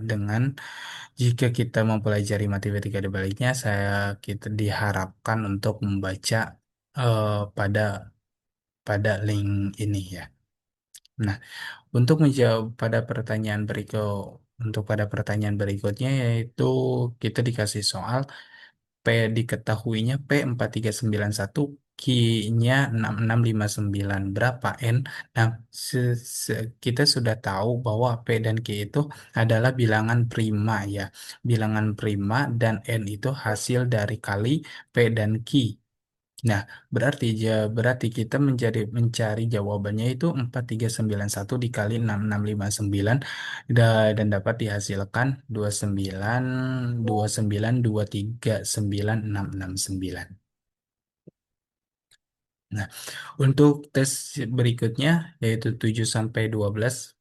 dengan jika kita mempelajari matematika di baliknya kita diharapkan untuk membaca eh, pada link ini ya. Nah, untuk pada pertanyaan berikutnya yaitu kita dikasih soal P diketahuinya P4391, Q-nya 6659. Berapa N? Nah, kita sudah tahu bahwa P dan Q itu adalah bilangan prima ya. Bilangan prima dan N itu hasil dari kali P dan Q. Nah, berarti kita mencari jawabannya itu 4391 dikali 6659 dan dapat dihasilkan 2929239669. Nah, untuk tes berikutnya yaitu 7 sampai 12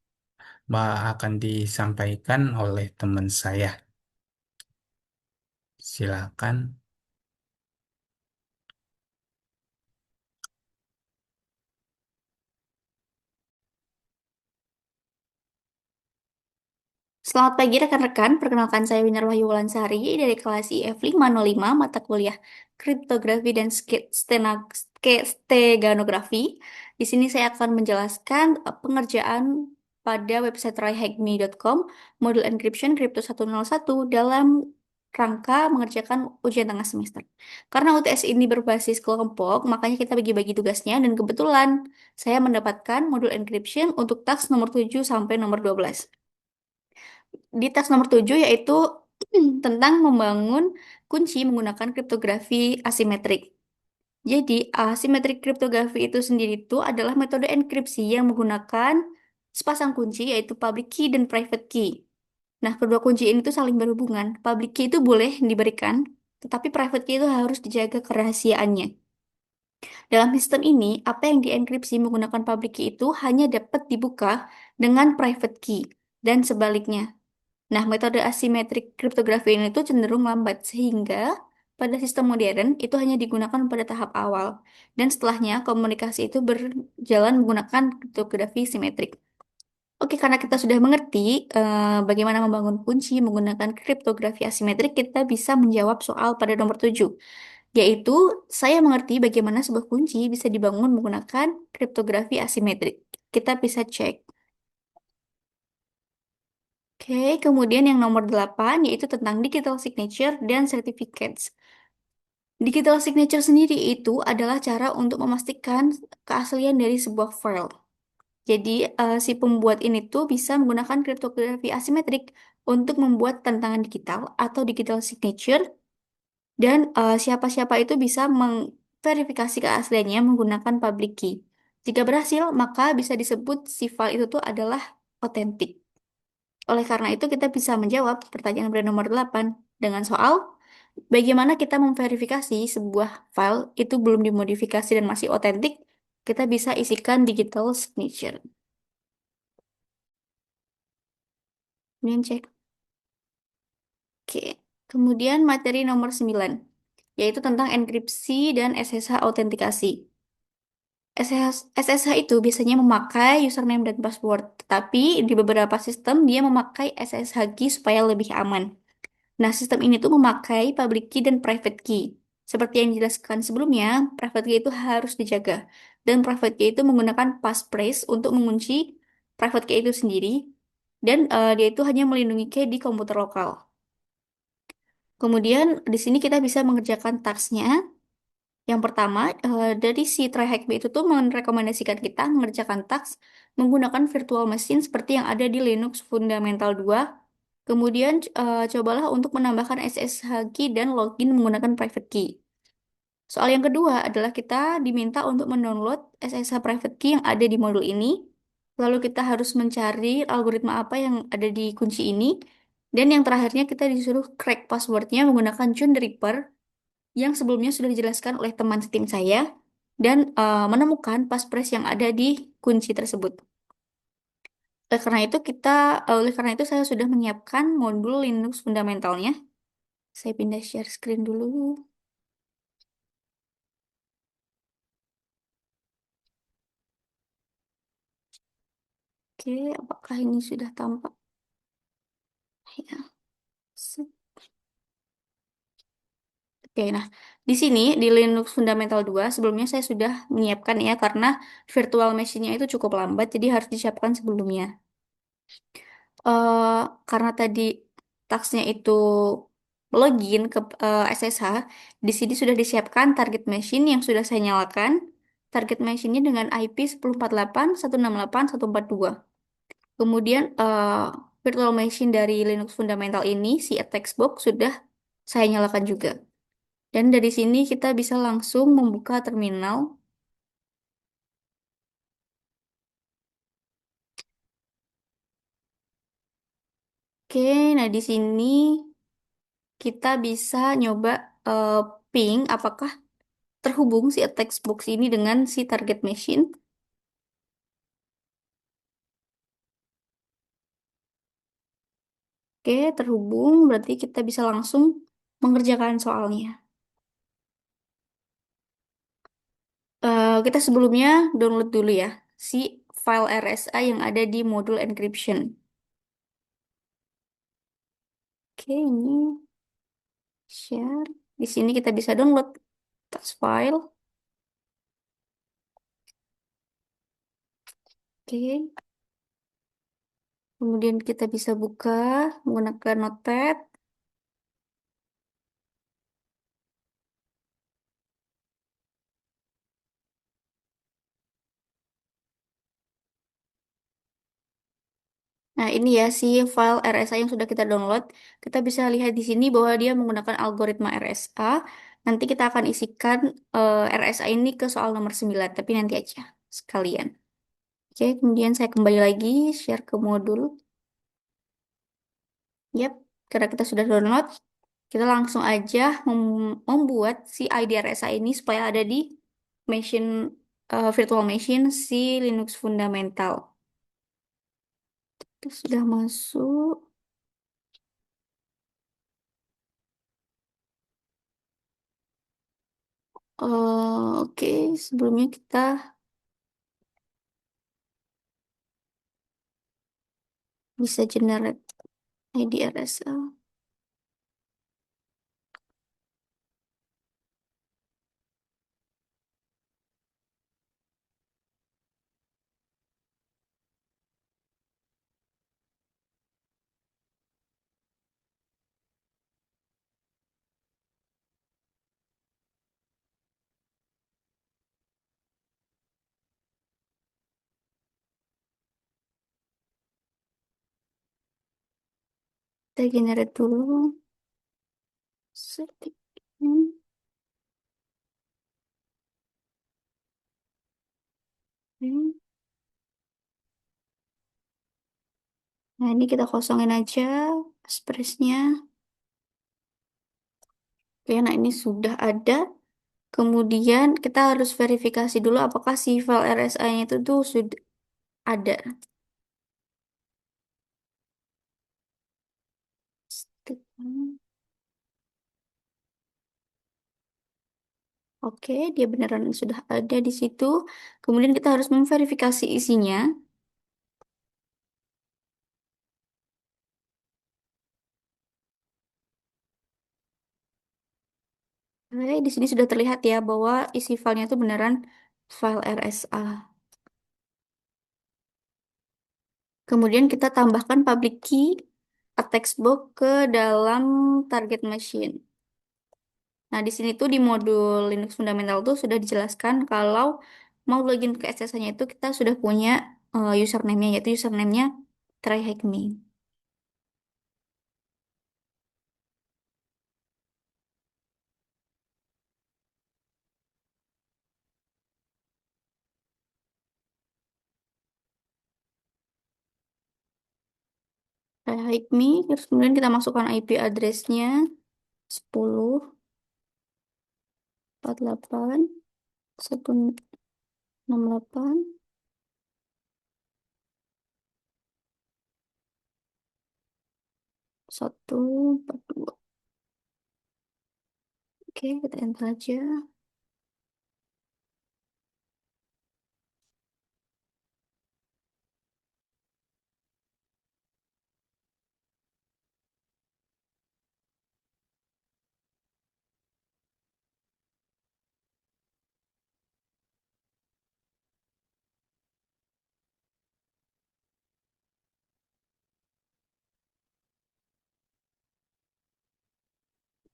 akan disampaikan oleh teman saya. Silakan. Selamat pagi rekan-rekan, perkenalkan saya Winar Wahyu Wulansari dari kelas IF 505 mata kuliah Kriptografi dan Steganografi. Di sini saya akan menjelaskan pengerjaan pada website royhackme.com modul encryption Crypto 101 dalam rangka mengerjakan ujian tengah semester. Karena UTS ini berbasis kelompok, makanya kita bagi-bagi tugasnya dan kebetulan saya mendapatkan modul encryption untuk task nomor 7 sampai nomor 12. Di teks nomor 7 yaitu tentang membangun kunci menggunakan kriptografi asimetrik. Jadi, asymmetric cryptography itu sendiri itu adalah metode enkripsi yang menggunakan sepasang kunci, yaitu public key dan private key. Nah, kedua kunci ini tuh saling berhubungan. Public key itu boleh diberikan, tetapi private key itu harus dijaga kerahasiaannya. Dalam sistem ini, apa yang dienkripsi menggunakan public key itu hanya dapat dibuka dengan private key, dan sebaliknya. Nah, metode asymmetric cryptography ini tuh cenderung lambat, sehingga pada sistem modern itu hanya digunakan pada tahap awal, dan setelahnya komunikasi itu berjalan menggunakan kriptografi simetrik. Oke, karena kita sudah mengerti bagaimana membangun kunci menggunakan kriptografi asimetrik, kita bisa menjawab soal pada nomor 7, yaitu saya mengerti bagaimana sebuah kunci bisa dibangun menggunakan kriptografi asimetrik. Kita bisa cek. Oke, kemudian yang nomor 8 yaitu tentang digital signature dan certificates. Digital signature sendiri itu adalah cara untuk memastikan keaslian dari sebuah file. Jadi, si pembuat ini tuh bisa menggunakan kriptografi asimetrik untuk membuat tantangan digital atau digital signature, dan siapa-siapa itu bisa memverifikasi keasliannya menggunakan public key. Jika berhasil, maka bisa disebut si file itu tuh adalah otentik. Oleh karena itu, kita bisa menjawab pertanyaan pada nomor 8 dengan soal bagaimana kita memverifikasi sebuah file itu belum dimodifikasi dan masih otentik. Kita bisa isikan digital signature. Kemudian cek. Oke. Kemudian materi nomor 9, yaitu tentang enkripsi dan SSH autentikasi. SSH itu biasanya memakai username dan password, tetapi di beberapa sistem dia memakai SSH key supaya lebih aman. Nah, sistem ini tuh memakai public key dan private key. Seperti yang dijelaskan sebelumnya, private key itu harus dijaga. Dan private key itu menggunakan passphrase untuk mengunci private key itu sendiri. Dan dia itu hanya melindungi key di komputer lokal. Kemudian di sini kita bisa mengerjakan tasknya. Yang pertama, dari si TryHackMe itu tuh merekomendasikan kita mengerjakan task menggunakan virtual machine seperti yang ada di Linux Fundamental 2. Kemudian cobalah untuk menambahkan SSH key dan login menggunakan private key. Soal yang kedua adalah kita diminta untuk mendownload SSH private key yang ada di modul ini. Lalu kita harus mencari algoritma apa yang ada di kunci ini. Dan yang terakhirnya kita disuruh crack passwordnya menggunakan John the Ripper yang sebelumnya sudah dijelaskan oleh teman setim saya dan menemukan passphrase yang ada di kunci tersebut. Oleh karena itu saya sudah menyiapkan modul Linux fundamentalnya. Saya pindah share screen dulu. Oke, apakah ini sudah tampak? Ya. Sip. Oke, nah di sini di Linux Fundamental 2 sebelumnya saya sudah menyiapkan ya karena virtual machine-nya itu cukup lambat jadi harus disiapkan sebelumnya. eh karena tadi tasknya itu login ke SSH, di sini sudah disiapkan target machine yang sudah saya nyalakan. Target machine-nya dengan IP 1048.168.142. Kemudian virtual machine dari Linux Fundamental ini, si attack box sudah saya nyalakan juga. Dan dari sini kita bisa langsung membuka terminal. Oke, nah di sini kita bisa nyoba eh, ping apakah terhubung si text box ini dengan si target machine. Oke, terhubung, berarti kita bisa langsung mengerjakan soalnya. Kita sebelumnya download dulu ya, si file RSA yang ada di modul encryption. Oke, ini share. Di sini kita bisa download text file. Oke, kemudian kita bisa buka menggunakan Notepad. Nah, ini ya si file RSA yang sudah kita download. Kita bisa lihat di sini bahwa dia menggunakan algoritma RSA. Nanti kita akan isikan RSA ini ke soal nomor 9, tapi nanti aja sekalian. Oke, kemudian saya kembali lagi share ke modul. Yap, karena kita sudah download, kita langsung aja membuat si ID RSA ini supaya ada di machine virtual machine si Linux Fundamental. Itu sudah masuk. Oke, sebelumnya kita bisa generate ID RSA. Kita generate dulu. Setting. Nah, ini kita kosongin aja express-nya. Oke, nah ini sudah ada. Kemudian kita harus verifikasi dulu apakah si file RSA-nya itu tuh sudah ada. Oke, dia beneran sudah ada di situ. Kemudian kita harus memverifikasi isinya. Oke, di sini sudah terlihat ya bahwa isi filenya itu beneran file RSA. Kemudian kita tambahkan public key text box ke dalam target machine. Nah, di sini tuh di modul Linux Fundamental tuh sudah dijelaskan kalau mau login ke SSH-nya itu kita sudah punya username-nya, yaitu username-nya tryhackme. Tryhackme, terus kemudian kita masukkan IP address-nya 10.48.168. 142. Oke, kita enter aja.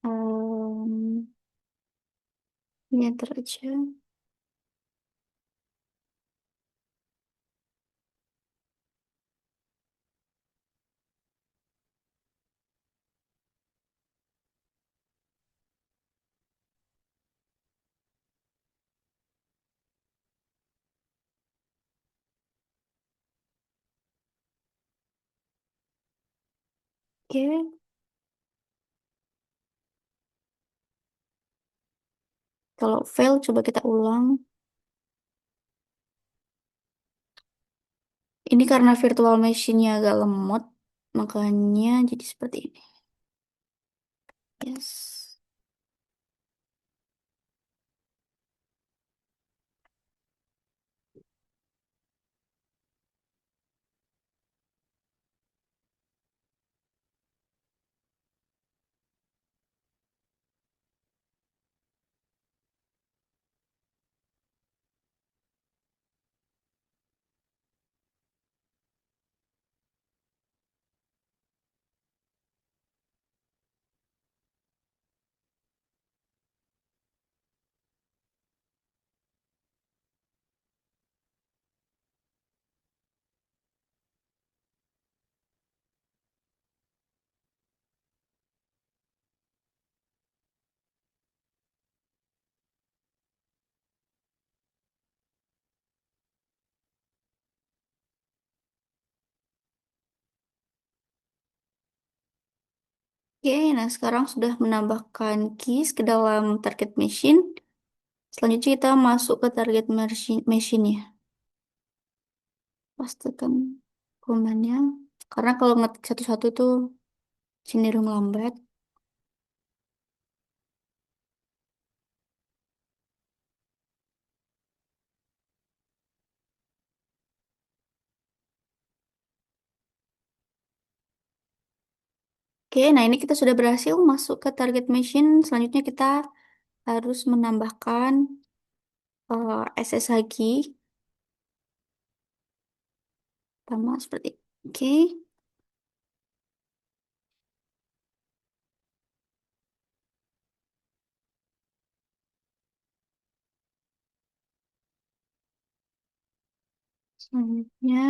Em, ini enter aja. Oke, kalau fail coba kita ulang. Ini karena virtual machine-nya agak lemot, makanya jadi seperti ini. Yes. Oke, nah sekarang sudah menambahkan keys ke dalam target machine. Selanjutnya kita masuk ke target machine ya. Pastikan komannya. Karena kalau ngetik satu-satu itu cenderung lambat. Oke, nah ini kita sudah berhasil masuk ke target machine. Selanjutnya kita harus menambahkan SSH key. Sama seperti oke. Selanjutnya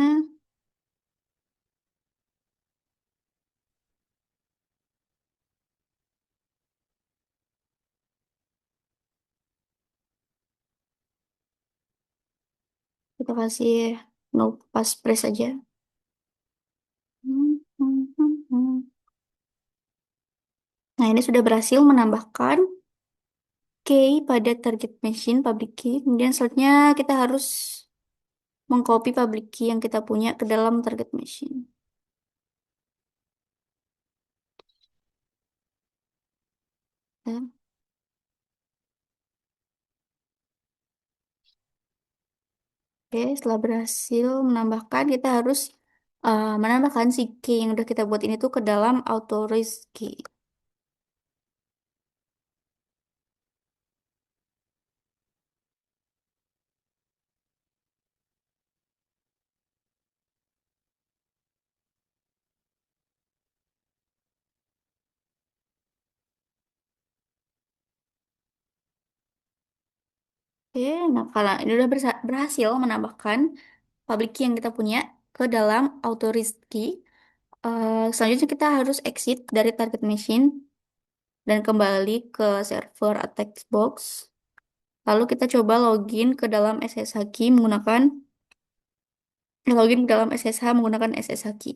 kita kasih no passphrase aja. Hmm, hmm, hmm, hmm. Nah, ini sudah berhasil menambahkan key pada target machine public key. Kemudian selanjutnya kita harus mengcopy public key yang kita punya ke dalam target machine. Ya. Oke, setelah berhasil menambahkan, kita harus menambahkan si key yang udah kita buat ini tuh ke dalam authorized key. Oke, nah kalau ini udah berhasil menambahkan public key yang kita punya ke dalam authorized key, selanjutnya kita harus exit dari target machine dan kembali ke server attack box. Lalu kita coba login ke dalam SSH key menggunakan login ke dalam SSH menggunakan SSH key.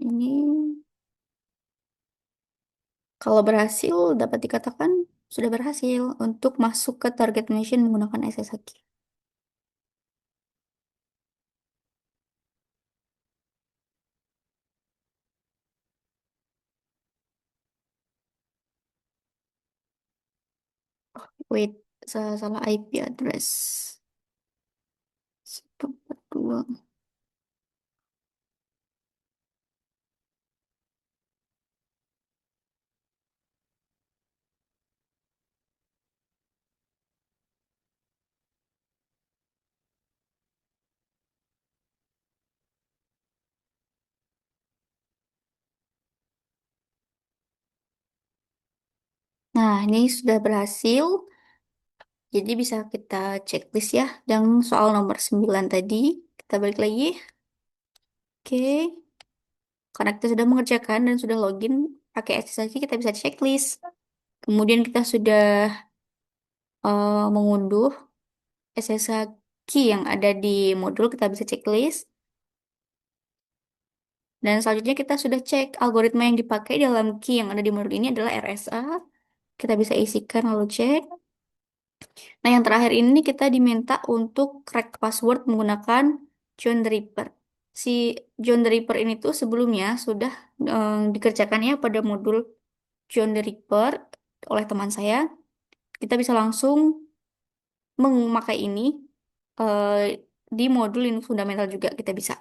Ini kalau berhasil dapat dikatakan sudah berhasil untuk masuk ke target machine menggunakan SSH key. Wait, salah IP address. 142. Nah, ini sudah berhasil. Jadi bisa kita checklist ya. Yang soal nomor 9 tadi, kita balik lagi. Oke, karena kita sudah mengerjakan dan sudah login pakai SSH, kita bisa checklist. Kemudian kita sudah mengunduh SSH key yang ada di modul, kita bisa checklist. Dan selanjutnya kita sudah cek algoritma yang dipakai dalam key yang ada di modul ini adalah RSA. Kita bisa isikan lalu cek. Nah, yang terakhir ini kita diminta untuk crack password menggunakan John the Ripper. Si John the Ripper ini tuh sebelumnya sudah dikerjakan ya pada modul John the Ripper oleh teman saya. Kita bisa langsung memakai ini eh, di modul Linux fundamental juga kita bisa.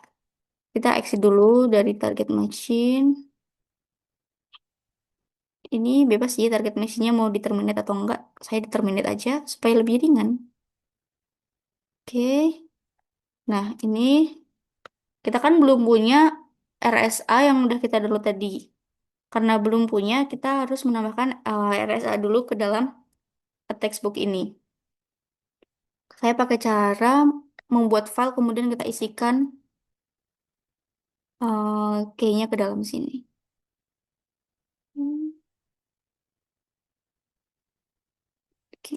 Kita exit dulu dari target machine. Ini bebas sih target machine-nya mau di terminate atau enggak. Saya di terminate aja supaya lebih ringan. Oke. Nah, ini kita kan belum punya RSA yang udah kita download tadi. Karena belum punya, kita harus menambahkan RSA dulu ke dalam textbook ini. Saya pakai cara membuat file kemudian kita isikan key-nya ke dalam sini. Hmm, oke.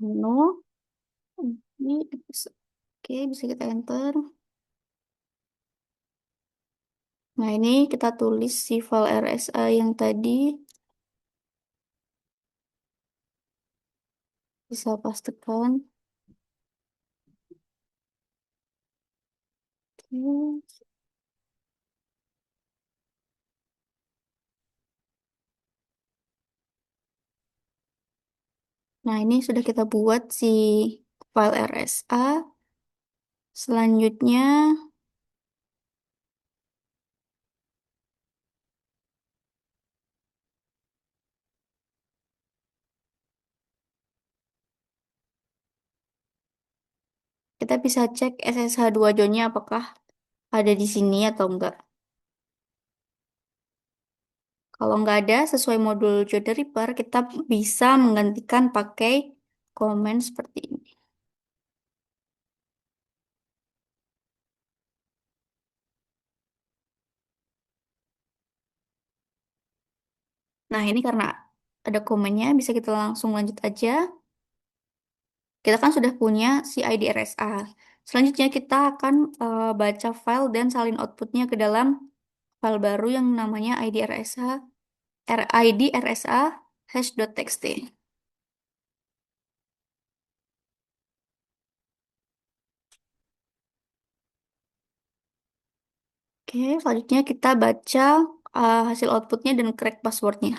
penuh. Ini, oke, bisa kita enter. Nah, ini kita tulis si file RSA yang tadi. Bisa pastikan. Oke. Nah, ini sudah kita buat si file RSA. Selanjutnya, kita bisa cek SSH2 zone-nya apakah ada di sini atau enggak. Kalau nggak ada sesuai modul Jode Reaper, kita bisa menggantikan pakai komen seperti ini. Nah, ini karena ada komennya, bisa kita langsung lanjut aja. Kita kan sudah punya si ID RSA. Selanjutnya kita akan baca file dan salin outputnya ke dalam file baru yang namanya ID RSA, RID RSA hash.txt. Oke, selanjutnya kita baca hasil outputnya dan crack passwordnya.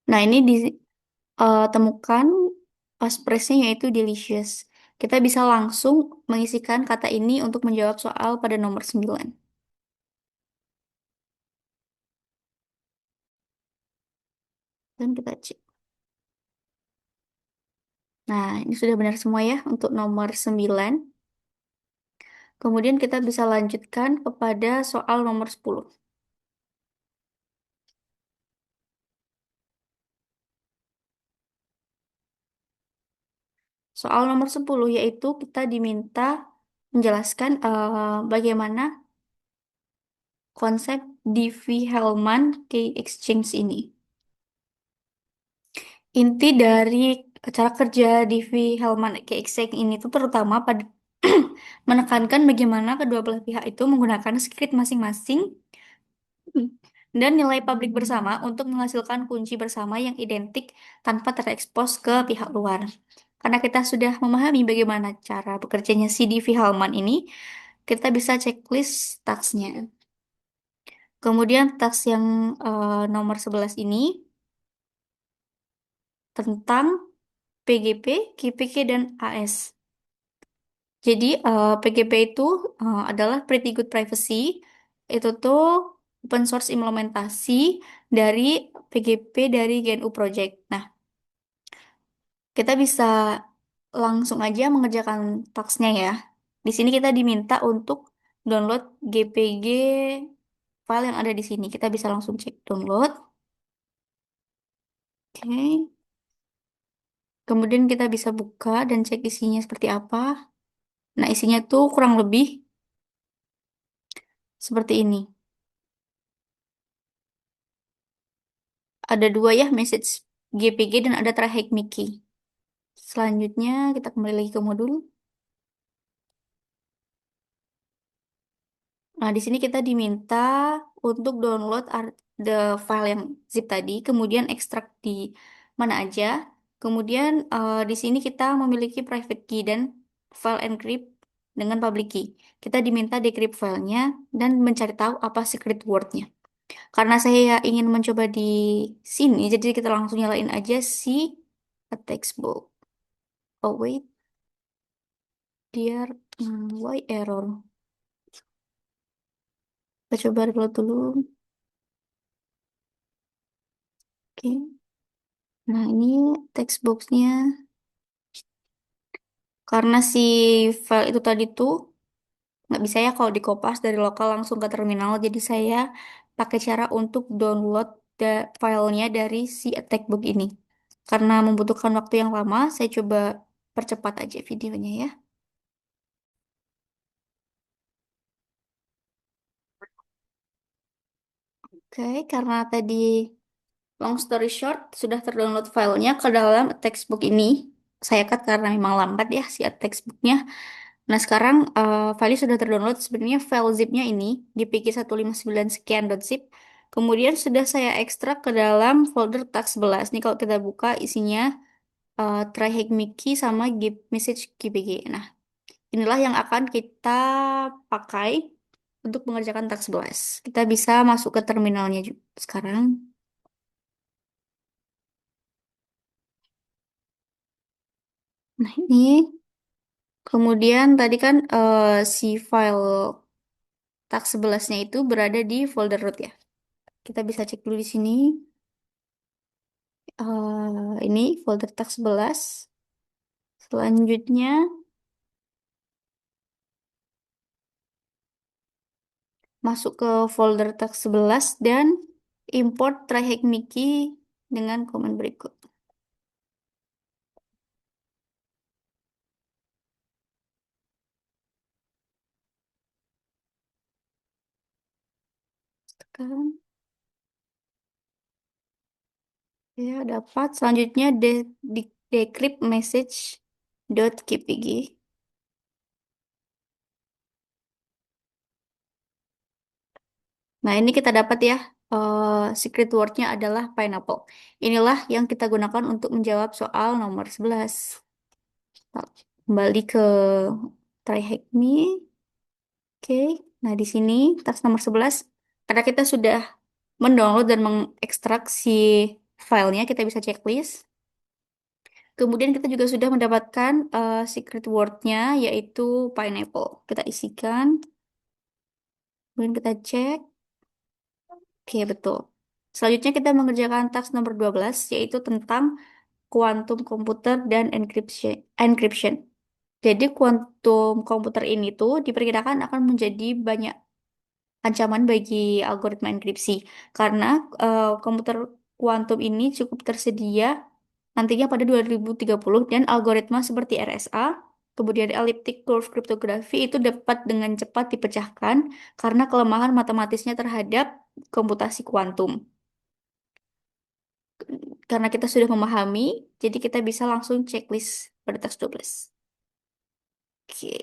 Nah, ini ditemukan passphrase-nya yaitu delicious. Kita bisa langsung mengisikan kata ini untuk menjawab soal pada nomor 9. Dan kita cek. Nah, ini sudah benar semua ya untuk nomor 9. Kemudian kita bisa lanjutkan kepada soal nomor 10. Soal nomor 10 yaitu kita diminta menjelaskan bagaimana konsep Diffie-Hellman key exchange ini. Inti dari cara kerja Diffie-Hellman key exchange ini itu terutama pada menekankan bagaimana kedua belah pihak itu menggunakan script masing-masing dan nilai publik bersama untuk menghasilkan kunci bersama yang identik tanpa terekspos ke pihak luar. Karena kita sudah memahami bagaimana cara bekerjanya CDV-Hellman ini, kita bisa checklist tasknya. Kemudian task yang nomor 11 ini tentang PGP, GPG, dan AS. Jadi PGP itu adalah Pretty Good Privacy. Itu tuh open source implementasi dari PGP dari GNU Project. Nah, kita bisa langsung aja mengerjakan tasknya ya. Di sini kita diminta untuk download GPG file yang ada di sini. Kita bisa langsung cek download. Oke. Kemudian kita bisa buka dan cek isinya seperti apa. Nah, isinya tuh kurang lebih seperti ini. Ada dua ya message GPG dan ada try Mickey. Selanjutnya kita kembali lagi ke modul. Nah, di sini kita diminta untuk download the file yang zip tadi, kemudian ekstrak di mana aja. Kemudian di sini kita memiliki private key dan file encrypt dengan public key. Kita diminta decrypt filenya dan mencari tahu apa secret word-nya. Karena saya ingin mencoba di sini, jadi kita langsung nyalain aja si textbook. Oh wait, dear, why error? Kita coba reload dulu. Oke. Nah, ini textbox-nya. Karena si file itu tadi tuh nggak bisa ya kalau di kopas dari lokal langsung ke terminal. Jadi saya pakai cara untuk download filenya dari si attack book ini. Karena membutuhkan waktu yang lama, saya coba percepat aja videonya ya. Oke, karena tadi long story short, sudah terdownload filenya ke dalam textbook ini. Saya cut karena memang lambat ya si textbooknya. Nah, sekarang filenya sudah terdownload. Sebenarnya file zipnya ini di pg159 sekian.zip. Kemudian sudah saya ekstrak ke dalam folder tax11. Nih kalau kita buka isinya try Mickey sama give message GPG. Nah, inilah yang akan kita pakai untuk mengerjakan tax11. Kita bisa masuk ke terminalnya juga sekarang. Nah, ini kemudian tadi kan si file tax11-nya itu berada di folder root ya. Kita bisa cek dulu di sini. Ini folder tax11. Selanjutnya masuk ke folder tax11 dan import tryhack Mickey dengan komen berikut. Tekan. Ya, dapat. Selanjutnya decrypt message .kpg. Nah, ini kita dapat ya. Secret word-nya adalah pineapple. Inilah yang kita gunakan untuk menjawab soal nomor 11. Nah, kembali ke try hack me. Oke. Nah, di sini task nomor 11. Karena kita sudah mendownload dan mengekstrak si filenya, kita bisa checklist. Kemudian kita juga sudah mendapatkan secret word-nya yaitu pineapple. Kita isikan. Kemudian kita cek. Oke, betul. Selanjutnya kita mengerjakan task nomor 12 yaitu tentang quantum komputer dan encryption. Jadi quantum komputer ini tuh diperkirakan akan menjadi banyak ancaman bagi algoritma enkripsi karena komputer kuantum ini cukup tersedia nantinya pada 2030 dan algoritma seperti RSA, kemudian elliptic curve cryptography itu dapat dengan cepat dipecahkan karena kelemahan matematisnya terhadap komputasi kuantum. Karena kita sudah memahami, jadi kita bisa langsung checklist pada teks 12. Oke.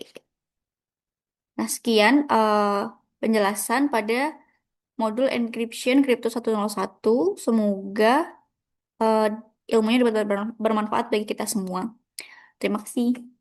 Nah, sekian penjelasan pada modul encryption Crypto 101. Semoga eh, ilmunya dapat bermanfaat bagi kita semua. Terima kasih.